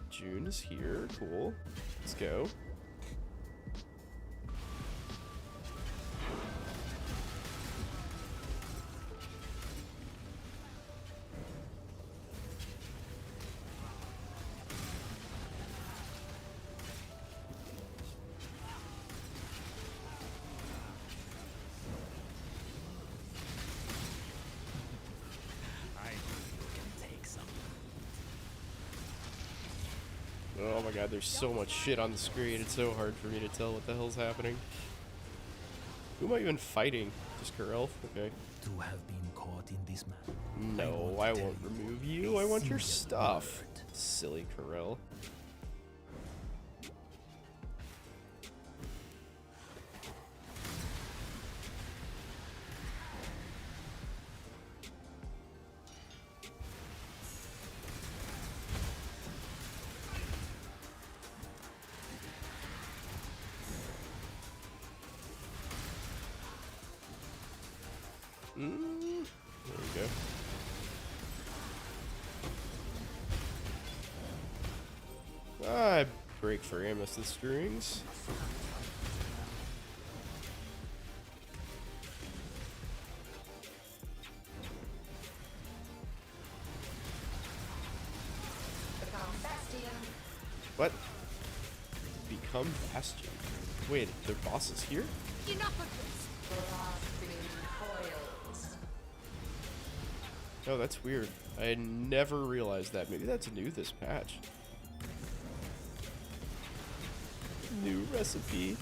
June is here. Cool. Let's go. Oh my god, there's so much shit on the screen. It's so hard for me to tell what the hell's happening. Who am I even fighting? Just Karel? Okay. To have been caught in this manner. No, I won't remove you. I want your stuff. Silly Karel. There we go. I break for amethyst strings. What? Become Bastion. Wait, their boss is here? Enough of this. Oh, that's weird. I never realized that. Maybe that's new this patch. New recipe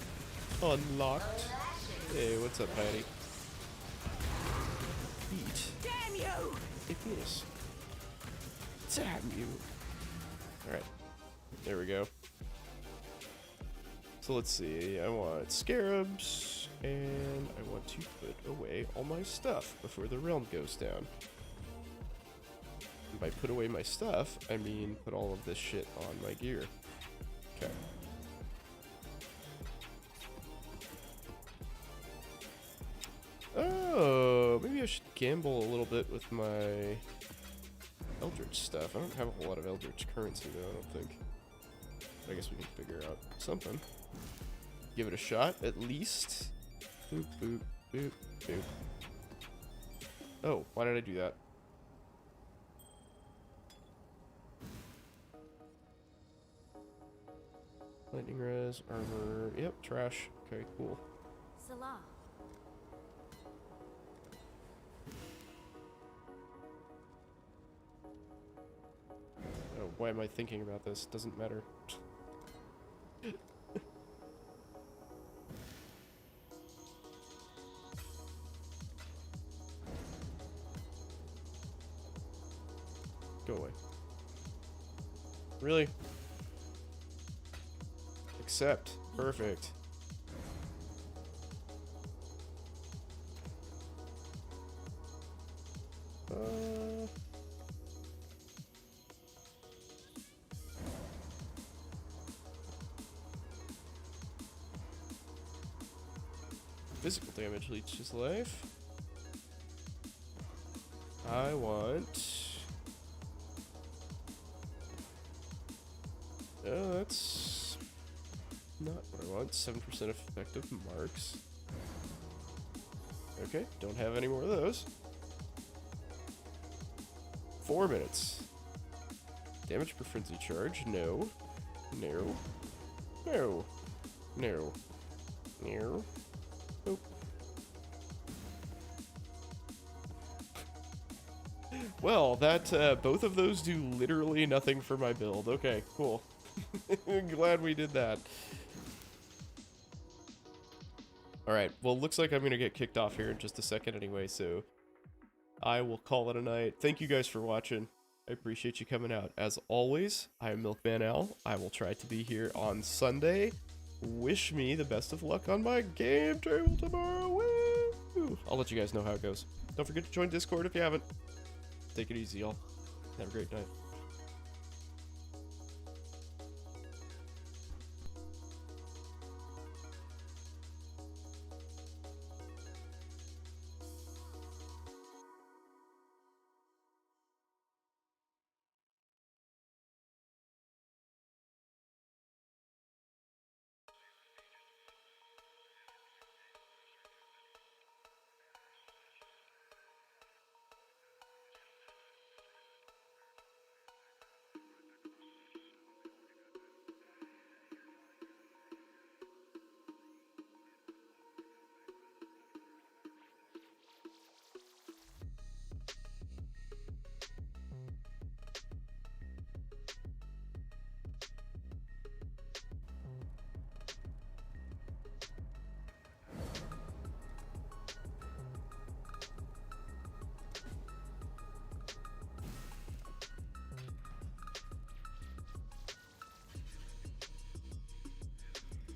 unlocked. Hey, what's up, Patty? Eat. Damn you! It is. Damn you. Alright. There we go. So let's see. I want scarabs, and I want to put away all my stuff before the realm goes down. And by put away my stuff, I mean put all of this shit on my gear. Okay. Oh, maybe I should gamble a little bit with my Eldritch stuff. I don't have a whole lot of Eldritch currency though, I don't think. I guess we can figure out something. Give it a shot, at least. Boop, boop, boop, boop. Oh, why did I do that? Lightning res, armor, yep, trash. Okay, cool. Salah. Oh, why am I thinking about this? Doesn't matter. Go away. Really? Accept. Perfect. Physical damage leeches life. I want... Oh, that's not what I want. 7% effective marks. Okay, don't have any more of those. 4 minutes. Damage per frenzy charge? No. No. No. No. No. Nope. Well, that, both of those do literally nothing for my build. Okay, cool. Glad we did that. Alright, well, looks like I'm gonna get kicked off here in just a second anyway, so I will call it a night. Thank you guys for watching. I appreciate you coming out. As always, I am Milkman Al. I will try to be here on Sunday. Wish me the best of luck on my game table tomorrow. Woo! I'll let you guys know how it goes. Don't forget to join Discord if you haven't. Take it easy, y'all. Have a great night.